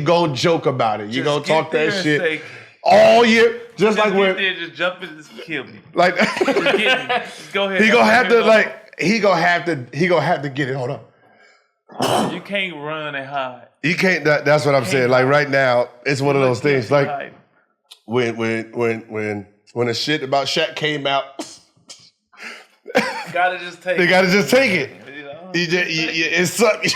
gon' joke about it. You gon' talk that shit all year. Just like when, just jump in and just kill me. like Just get me. Just go ahead. he gonna have to get it. Hold on. You can't run and hide. You can't. That's what I'm saying. Like right now, it's one of those things. Like Hide. when the shit about Shaq came out, Gotta just take it. They gotta just take it. You know? It sucks.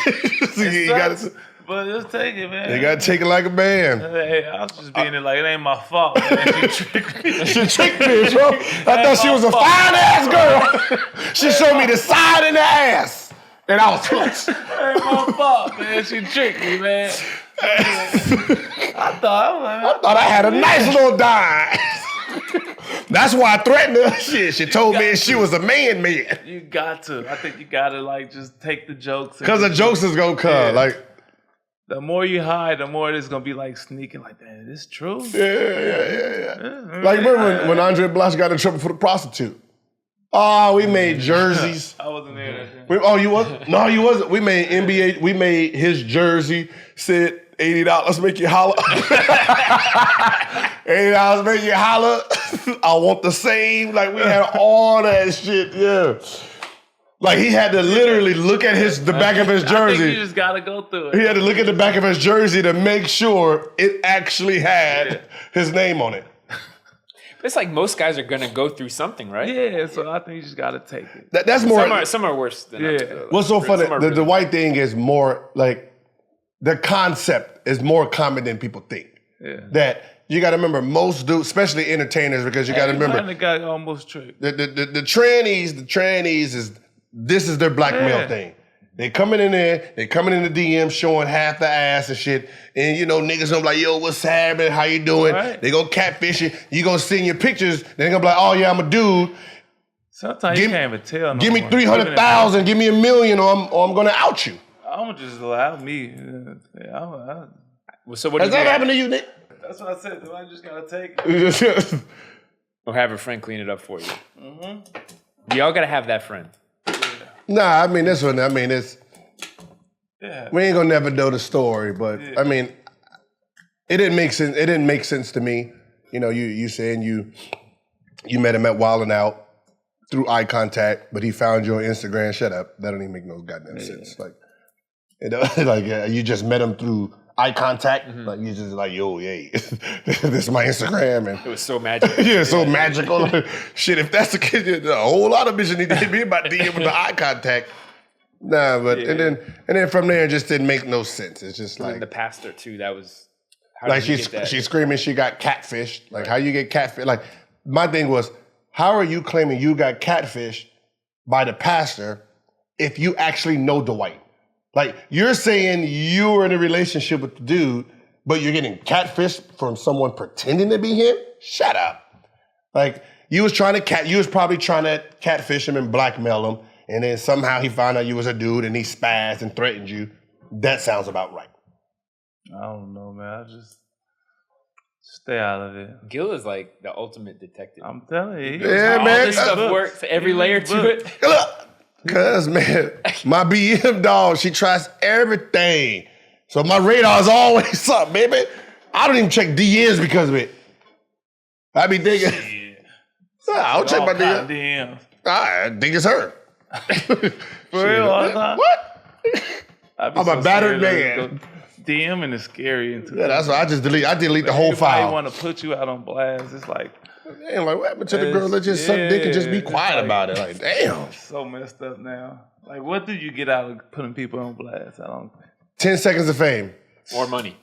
You gotta. But just take it, man. You gotta take it like a man. Hey, I was just being it like it ain't my fault. Man. She tricked me. She tricked me, bro. I thought she was a fine ass girl. She showed me the side and the ass, and I was hooked. It ain't my fault, man. She tricked me, man. I thought I had a nice little dime. That's why I threatened her. Shit, she told me she was a man. You got to. I think you gotta like just take the jokes. Because the jokes is gonna come. Yeah. Like, the more you hide, the more it's gonna be like sneaking. Like, man, is this true? yeah. Like, remember when Andre Blush got in trouble for the prostitute? Oh, we made jerseys. I wasn't there. Oh, you wasn't? No, you wasn't. We made NBA. We made his jersey. Said $80 make you holler. $80 make you holler. I want the same. Like, we had all that shit. Yeah. Like, he had to literally look at the back of his jersey. I think you just gotta go through it. He had to look at the back of his jersey to make sure it actually had his name on it. It's like most guys are gonna go through something, right? Yeah, so I think you just gotta take it. That's more. Some are worse than others. What's so funny? The white thing is more like the concept is more common than people think. Yeah. That you got to remember, most dudes, especially entertainers, because you got to remember the guy almost tricked. The trannies is this is their blackmail thing. They coming in there, they coming in the DM showing half the ass and shit. And you know, niggas gonna be like, yo, what's happening? How you doing? Right. They gonna catfish you. You gonna send your pictures. They gonna be like, oh yeah, I'm a dude. Sometimes you can't even tell. Give me 300,000, give me $1 million, or I'm gonna out you. I'm gonna just allow me. So what has that happened to you, Nick? That's what I said. I just gotta take it. Or have a friend clean it up for you. Mm-hmm. Y'all gotta have that friend. Nah, I mean this one. I mean it's. Yeah. We ain't gonna never know the story, but I mean, it didn't make sense. It didn't make sense to me. You know, you saying you met him at Wild 'N Out through eye contact, but he found you on Instagram. Shut up. That don't even make no goddamn sense. Like, you just met him through eye contact. Mm-hmm. Like you just like, yo, hey, this is my Instagram, and it was so magical. So magical. Shit, if that's the case, a whole lot of bitches need to hit me about DM with the eye contact. Nah, but and then from there, it just didn't make no sense. It's just like the pastor too. That was like she's screaming she got catfished. Like how you get catfished? Like my thing was, how are you claiming you got catfished by the pastor if you actually know Dwight? Like, you're saying you were in a relationship with the dude, but you're getting catfished from someone pretending to be him? Shut up. Like, you was probably trying to catfish him and blackmail him, and then somehow he found out you was a dude and he spazzed and threatened you. That sounds about right. I don't know, man. I just stay out of it. Gil is like the ultimate detective. I'm telling you. Yeah, man. All this stuff works, every layer to it. Look. Cause man, my BM dog, she tries everything. So my radar is always up, baby. I don't even check DMs because of it. I be thinking, I don't check my DMs. I think it's her. For real, all the time. What? I'm a battered man. DMing is scary. Yeah, that's why I delete the whole file. I want to put you out on blast. It's like, damn, like what happened to the girl that just suck dick and just be quiet about it? Like, damn. It's so messed up now. Like, what do you get out of putting people on blast? 10 seconds of fame. Or money.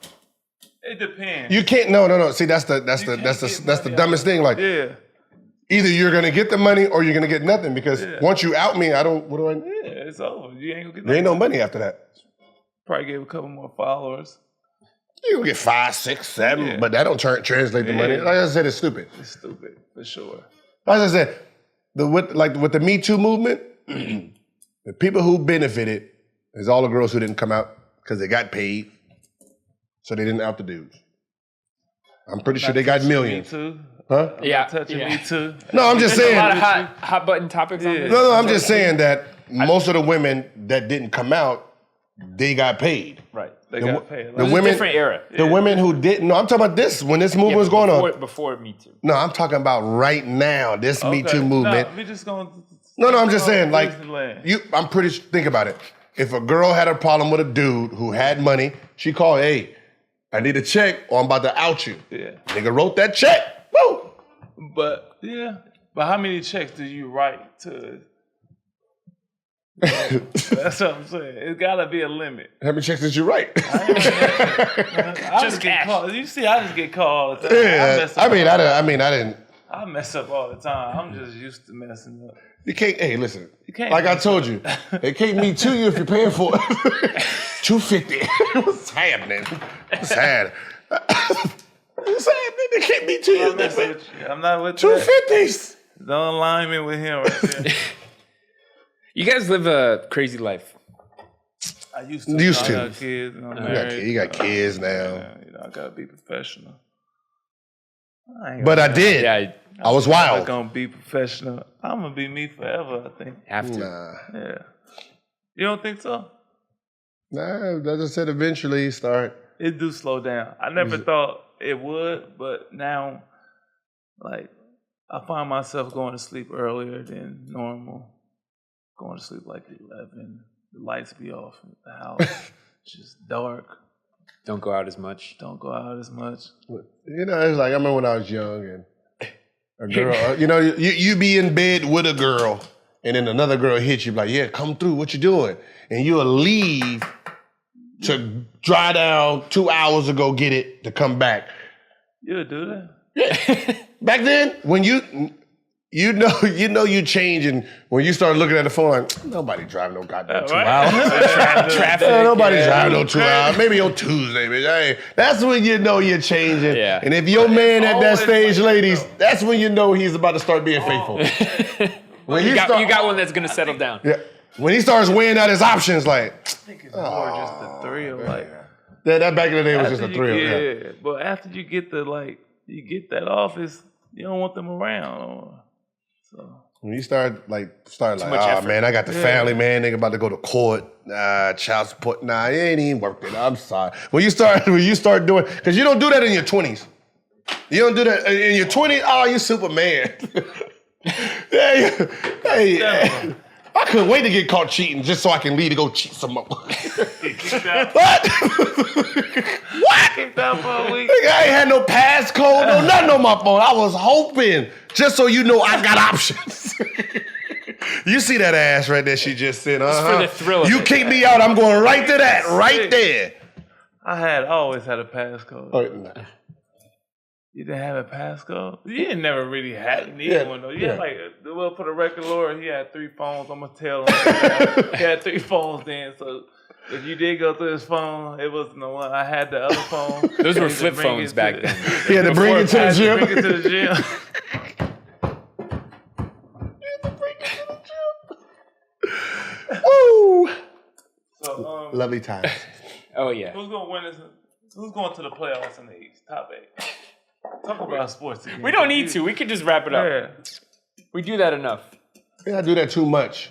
It depends. You can't. No. See, that's the dumbest thing. Like, either you're gonna get the money or you're gonna get nothing. Because once you out me, what do I? Yeah, it's over. You ain't gonna get. There ain't no money after that. Probably give a couple more followers. You gonna get 5, 6, 7, but that don't translate to money. Like I said, it's stupid. It's stupid for sure. Like I said, with the Me Too movement, the people who benefited is all the girls who didn't come out because they got paid, so they didn't out the dudes. I'm pretty sure they got millions. Me too. Huh? Yeah. Touching Me Too. No, I'm just saying. A lot of hot button topics on this. No, I'm just saying that most of the women that didn't come out, they got paid. Right. They got paid. The women, different era. The women who didn't. No, I'm talking about this when this movement was going on. Before Me Too. No, I'm talking about right now. This Me Too movement. No, we just going. No, I'm just saying. Like I'm pretty. Think about it. If a girl had a problem with a dude who had money, she called. Hey, I need a check, or I'm about to out you. Yeah. Nigga wrote that check. Woo. But how many checks do you write to That's what I'm saying. It's gotta be a limit. How many checks did you write? I just get called. You see, I just get called all the time. Yeah, I didn't. I mess up all the time. I'm just used to messing up. You can't. Hey, listen. You can't. Like I told you, it can't mean to you if you're paying for it. $250. What's happening? What's happening? What's happening? It can't be to you. I'm not with $250s. Don't align me with him right there. You guys live a crazy life. I used to. I got kids. I'm married. You got kids now. I gotta be professional. But I did. Yeah, I was I'm wild. gonna be professional. I'm gonna be me forever, I think. have to. Nah. Yeah. You don't think so? Nah, as I said, eventually start. It do slow down. I never thought it would, but now, like, I find myself going to sleep earlier than normal. Going to sleep like 11. The lights be off in the house. It's just dark. Don't go out as much. Don't go out as much. You know, it's like I remember when I was young and a girl, you know, you be in bed with a girl and then another girl hits you like, yeah, come through, what you doing? And you'll leave to drive down 2 hours to go get it to come back. You'll do that? Yeah. Back then, when you know you changing when you start looking at the phone like, nobody driving no goddamn 2 hours. Traffic. Nobody driving no 2 hours. Maybe on Tuesday, bitch. Hey, that's when you know you're changing. Yeah. And if your man at that stage, ladies, that's when you know he's about to start being faithful. When You got one that's gonna settle down. Yeah. When he starts weighing out his options, like, I think it's more just the thrill. Like, that back in the day was just a thrill. Yeah, but after you get that office, you don't want them around. So When you start like, much effort. man, I got the family, man. Nigga about to go to court. Child support. Nah, it ain't even worth it. I'm sorry. When you start doing, because you don't do that in your 20s. You don't do that in your 20s. Oh, you Superman. hey, I couldn't wait to get caught cheating just so I can leave to go cheat some more. What? What? kicked out for a week. Nigga, I ain't had no passcode, no nothing on my phone. I was hoping, just so you know, I got options. You see that ass right there she just said, It's for the thrill of You it. kick me out, I'm going right to that, right there. I always had a passcode. Oh, no. You didn't have a passcode? You didn't never really need one though. You had for the record, Lord, he had 3 phones. I'm gonna tell him. He had 3 phones then, so if you did go through his phone, it wasn't the one. I had the other phone. Those were flip phones back then. He had to bring it to the gym. Bring it to the gym. Woo! So, Lovely times. Oh yeah. who's gonna win this? Who's going to the playoffs in the East? Top 8. Talk about sports again. We don't need to. We could just wrap it up. Yeah. We do that enough. Yeah, I do that too much.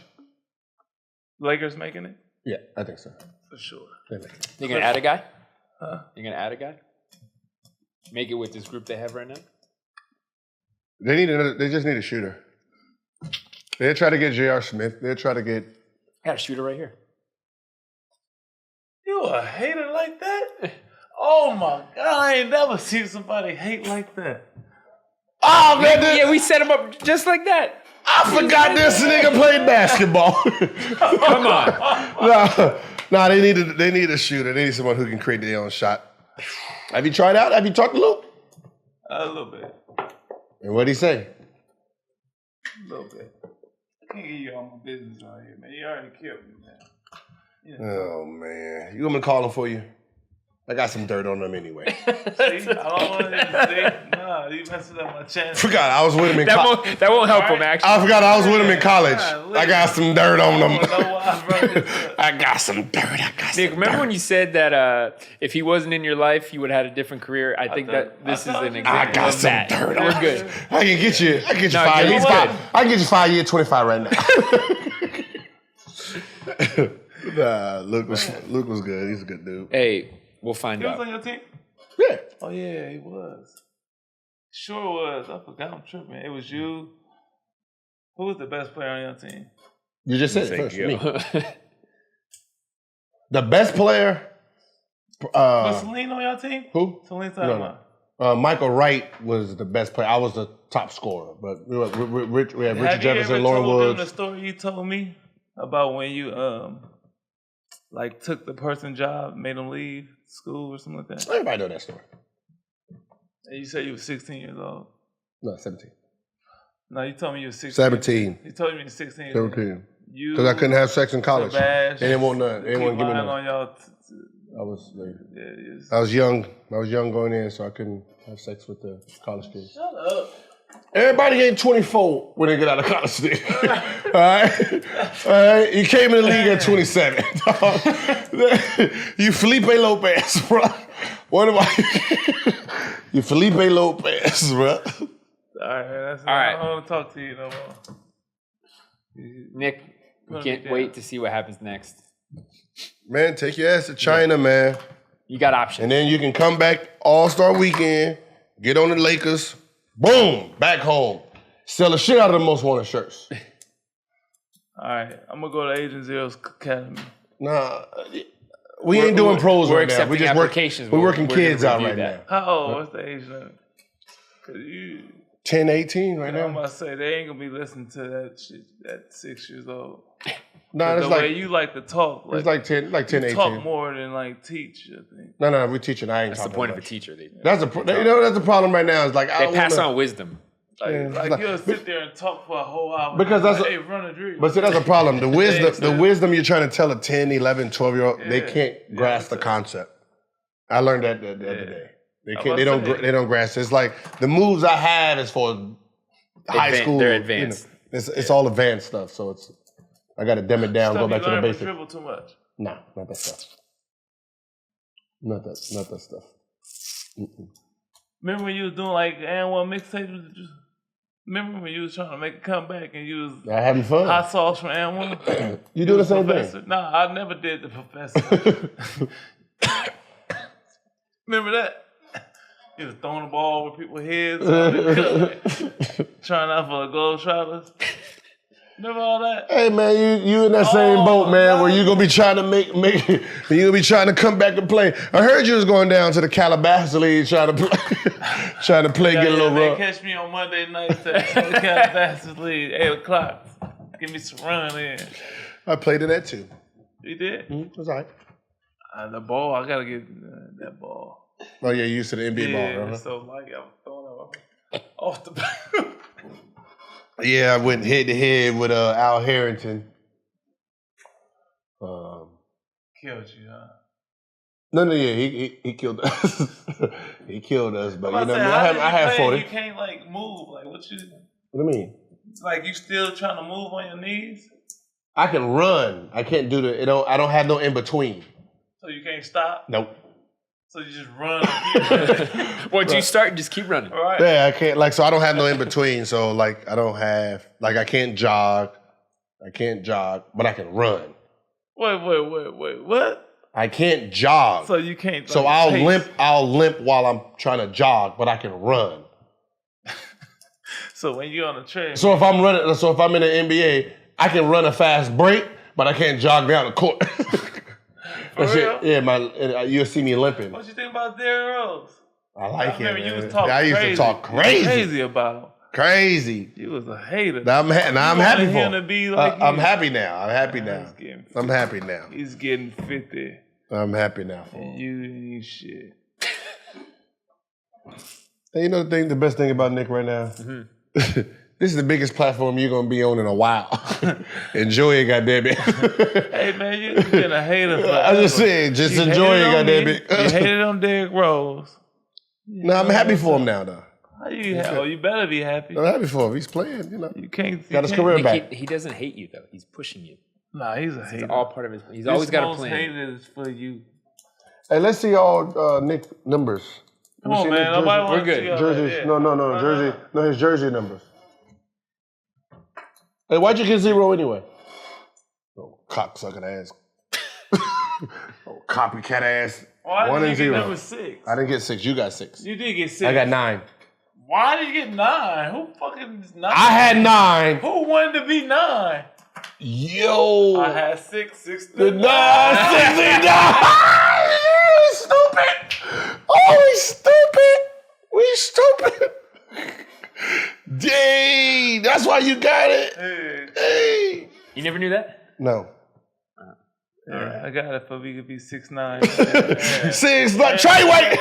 Lakers making it? Yeah, I think so. For sure. You gonna add a guy? Huh? You gonna add a guy? Make it with this group they have right now? They just need a shooter. They'll try to get J.R. Smith. They'll try to get... I got a shooter right here. You a hater like that? Oh my God, I ain't never seen somebody hate like that. Oh, man. Yeah, we set him up just like that. I forgot this nigga played basketball. Come on. Nah, they need a shooter. They need someone who can create their own shot. Have you tried out? Have you talked to Luke? A little bit. And what'd he say? A little bit. I can't give you all my business out here, man. You already killed me, man. Yeah. Oh, man. You want me to call him for you? I got some dirt on them anyway. See, I don't want to say, nah, you messing up my chance. Forgot I was with him in college. That won't help him, actually. I forgot I was with him in college. I got some dirt on them. I don't know why I brought this up. I got some dirt. Nick, remember when you said that if he wasn't in your life, you would have had a different career? I think that this is an example I got of some that. dirt on You're him. good. I can get you 5 he's years. good. I can get you 5 years, 25 right now. Nah, Luke was good. He's a good dude. Hey, we'll find He was out. on your team? Yeah. Oh, yeah, he was. Sure was. I forgot. I'm tripping. It was you. Who was the best player on your team? You just said it first. Me. The best player. Was Celine on your team? Who? Celine No. Michael Wright was the best player. I was the top scorer, but we had Richard Jefferson, Lauren Have you ever Woods. told them the story you told me about when you like took the person's job, made them leave school or something like that? Everybody know that story. And you said you were 16 years old. No, 17. No, you told me you were 16. 17. You told me you were 16. 17. Because I couldn't have sex in college. Sebastian, They didn't want none. They didn't want to give me none. on y'all I was young. I was young going in, so I couldn't have sex with the college kids. Shut up. Everybody ain't 24 when they get out of college. All right? All right? You came in the league at 27. You Felipe Lopez, bro. What am I? You Felipe Lopez, bro. All right. I don't want to talk to you no more. Nick, we can't wait to see what happens next. Man, take your ass to China, man. You got options. And then you can come back All-Star Weekend, get on the Lakers, boom, back home. Sell the shit out of the most wanted shirts. All right, I'm going to go to Agent Zero's Academy. Nah, we ain't doing pros right now. We just applications. We're working kids out right now. How old? What's the age limit? 10, 18 right now. I'm about to say, they ain't going to be listening to that shit at 6 years old. Nah, the way you like to talk. It's like 10, 18. Talk more than like teach, I think. No, we're teaching. I ain't That's the talking point much. of a teacher. That's the problem right now. Is like they pass on wisdom. Like you'll sit there and talk for a whole hour. Because that's hey, run a dream. But see, that's a problem. The wisdom you're trying to tell a 10, 11, 12-year-old, they can't grasp the concept. I learned that the other day. They don't grasp. It's like the moves I have is for high school. They're advanced. It's all advanced stuff. So I got to dim it down, go back to the basics. Dribble too much. Nah, not that stuff. Not that stuff. Mm-mm. Remember when you was doing like and1 mixtapes? Remember when you was trying to make a comeback and you was having fun? Hot sauce from and1? You do the same thing? Nah, I never did the Professor. Remember that? He was throwing the ball over people's heads. Trying out for the gold shotters. Remember all that? Hey man, you in that same boat, man, where you gonna be trying to make you gonna be trying to come back and play. I heard you was going down to the Calabasas League trying to play, get a little rough. Catch me on Monday night at the Calabasas League, 8:00. Give me some run in. I played in that too. You did? Mm-hmm. It was all right. The ball, I gotta get that ball. Oh yeah, you used to the NBA ball, right? So like I'm throwing it off the back. Yeah, I went head to head with Al Harrington. Killed you, huh? No, yeah, he killed us. He killed us, but you know, I had 40. You can't like move, like what you? What do you mean? Like you still trying to move on your knees? I can run. I can't do I don't have no in between. So you can't stop? Nope. So you just run and keep running? Once you start, just keep running. All right. Yeah, I can't, so I don't have no in between. So, I don't have, I can't jog. But I can run. Wait, what? I can't jog. So you can't. So I'll limp while I'm trying to jog, but I can run. So when you're on the train. So if I'm in the NBA, I can run a fast break, but I can't jog down the court. Yeah, you'll see me limping. What you think about Derrick Rose? I like him. You was talking I used to talk crazy about him. Crazy. You was a hater. Now I'm happy for him. To be like I'm happy now. I'm happy now. He's getting 50. I'm happy now for him. And you ain't shit. Hey, you know the best thing about Nick right now? Mm-hmm. This is the biggest platform you're gonna be on in a while. Enjoy it, goddammit. Hey man, you've been a hater forever. I'm just saying, enjoy it, goddammit. You hated on Derrick Rose. No, I'm happy for him now, though. How you better be happy. I'm happy for him. He's playing, you know. You can't got his career back. He doesn't hate you though. He's pushing you. Nah, he's a hater. It's all part of his. He's always got a plan. Hated is for you. Hey, let's see all Nick numbers. Come on, man. Nobody wants to see jerseys. No, jersey. No, his jersey numbers. Hey, why'd you get 0 anyway? Oh, cocksucking ass. Oh, copycat ass. Why 1 did and you 0. get number 6? I didn't get 6. You got 6. You did get 6. I got 9. Why did you get 9? Who fucking is 9? I had 9. Who wanted to be 9? Yo. I had 6. 6 to 9. 69. Stupid. Oh, we stupid. Dang, that's why you got it. Hey. You never knew that? No. Yeah, I got it for we could be 6'9". 6'9". Trey White.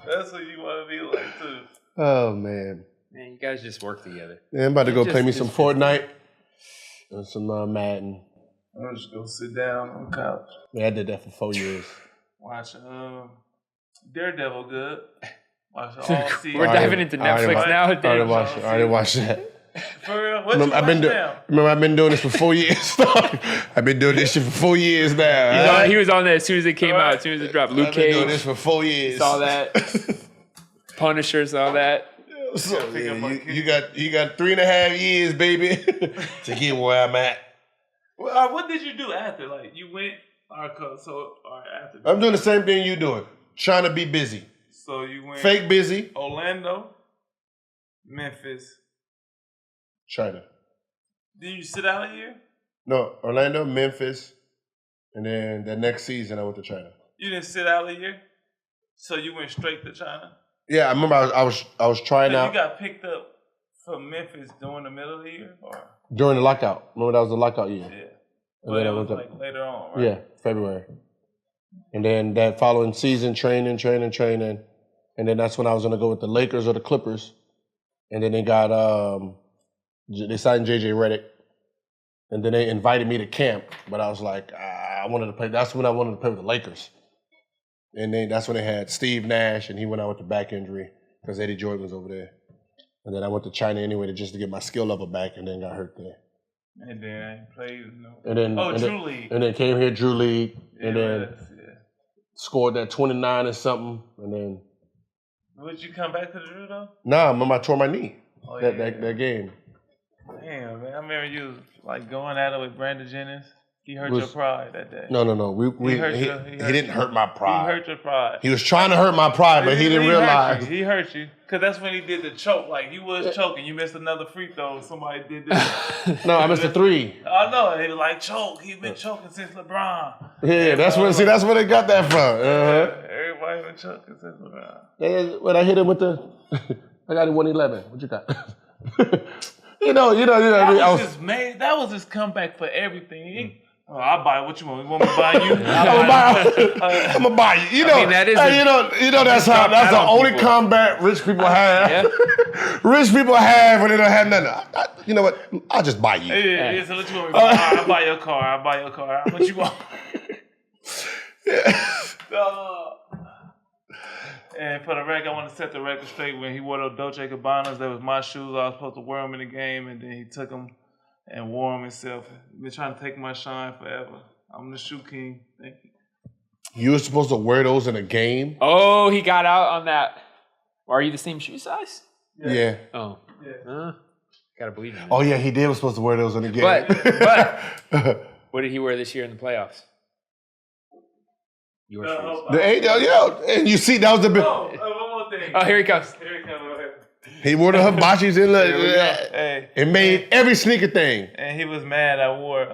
That's what you want to be like too. Oh man. Man, you guys just work together. Yeah, I'm about to go play me some Fortnite and some Madden. I'm just gonna sit down on the couch. Yeah, I did that for 4 years. Watch Daredevil good. Watch all season. We're diving into Netflix now. I already watched that. For real? What you watch now? Remember, I've been doing this for 4 years. I've been doing this shit for 4 years now. He was on there as soon as it came out, as soon as it dropped. Luke Cage. I've been doing this for 4 years. Saw that. Punisher, saw that. So, you got 3.5 years, baby, to get where I'm at. Well, what did you do after? Like, you went, after. I'm doing the same thing you doing. Trying to be busy. So you went. Fake busy. Orlando, Memphis. China. Did you sit out a year? No, Orlando, Memphis, and then the next season I went to China. You didn't sit out a year? So you went straight to China? Yeah, I remember I was trying out. You got picked up from Memphis during the middle of the year? Or? During the lockout. Remember that was the lockout year? Yeah. And then it was like later on, right? Yeah, February. And then that following season, training. And then that's when I was going to go with the Lakers or the Clippers. And then they got, they signed J.J. Redick. And then they invited me to camp. But I was like, I wanted to play. That's when I wanted to play with the Lakers. And then that's when they had Steve Nash, and he went out with the back injury because Eddie Jordan was over there. And then I went to China anyway just to get my skill level back, and then got hurt there. And then I played, Drew League. And then came here, Drew League, and then scored that 29 or something, and then. Would you come back to the Drew though? Nah, remember I tore my knee. Oh, that game. Damn, man! I remember you was like going at it with Brandon Jennings. He hurt your pride that day. No. He didn't hurt my pride. He hurt your pride. He was trying to hurt my pride, but he didn't realize. He hurt you. Because that's when he did the choke. Like, you was choking. You missed another free throw. Somebody did this. No, I missed a 3. I know. He was like, choke. He's been choking since LeBron. Yeah, that's where they got that from. Everybody been choking since LeBron. When I hit him with the... I got it 111. What you got? That was his comeback for everything. I'll buy what you want. You want me to buy you? I'm gonna buy you. That's that's the only combat rich people have. Yeah. Rich people have when they don't have nothing. You know what? I'll just buy you. Yeah, so what you want me to buy? I'll buy your car. How much you want? And for the record, I want to set the record straight. When he wore those Dolce & Gabbanas, that was my shoes. I was supposed to wear them in the game, and then he took them and wore them himself. Been trying to take my shine forever. I'm the shoe king. Thank you. You were supposed to wear those in a game? Oh, he got out on that. Are you the same shoe size? Yeah. Oh. Yeah. Gotta believe in that. Oh, yeah, he did was supposed to wear those in the game. But what did he wear this year in the playoffs? Your shoes. And you see, that was the big... one more thing. Oh, here he comes. He wore the hibachis in and made every sneaker thing. And he was mad I wore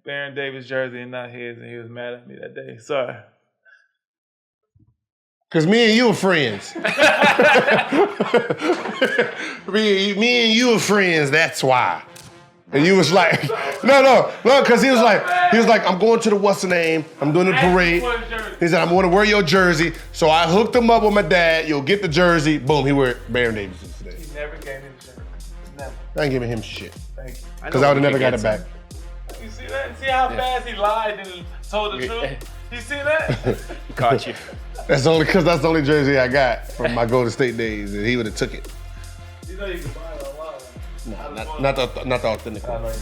Baron Davis jersey and not his, and he was mad at me that day. Sorry. Because me and you were friends. me and you were friends, that's why. And you was like, no, because he was like, I'm going to the what's the name? I'm doing the parade. He said, I'm going to wear your jersey. So I hooked him up with my dad. You'll get the jersey. Boom, he wear Baron Davis today. He never gave me the jersey. Never. I ain't giving him shit. Thank you. Because I would have never got it back. You see that? See how fast he lied and told the truth? You see that? He caught you. That's only because that's the only jersey I got from my Golden State days, and he would have took it. You know you can buy it online. Not the authentic one.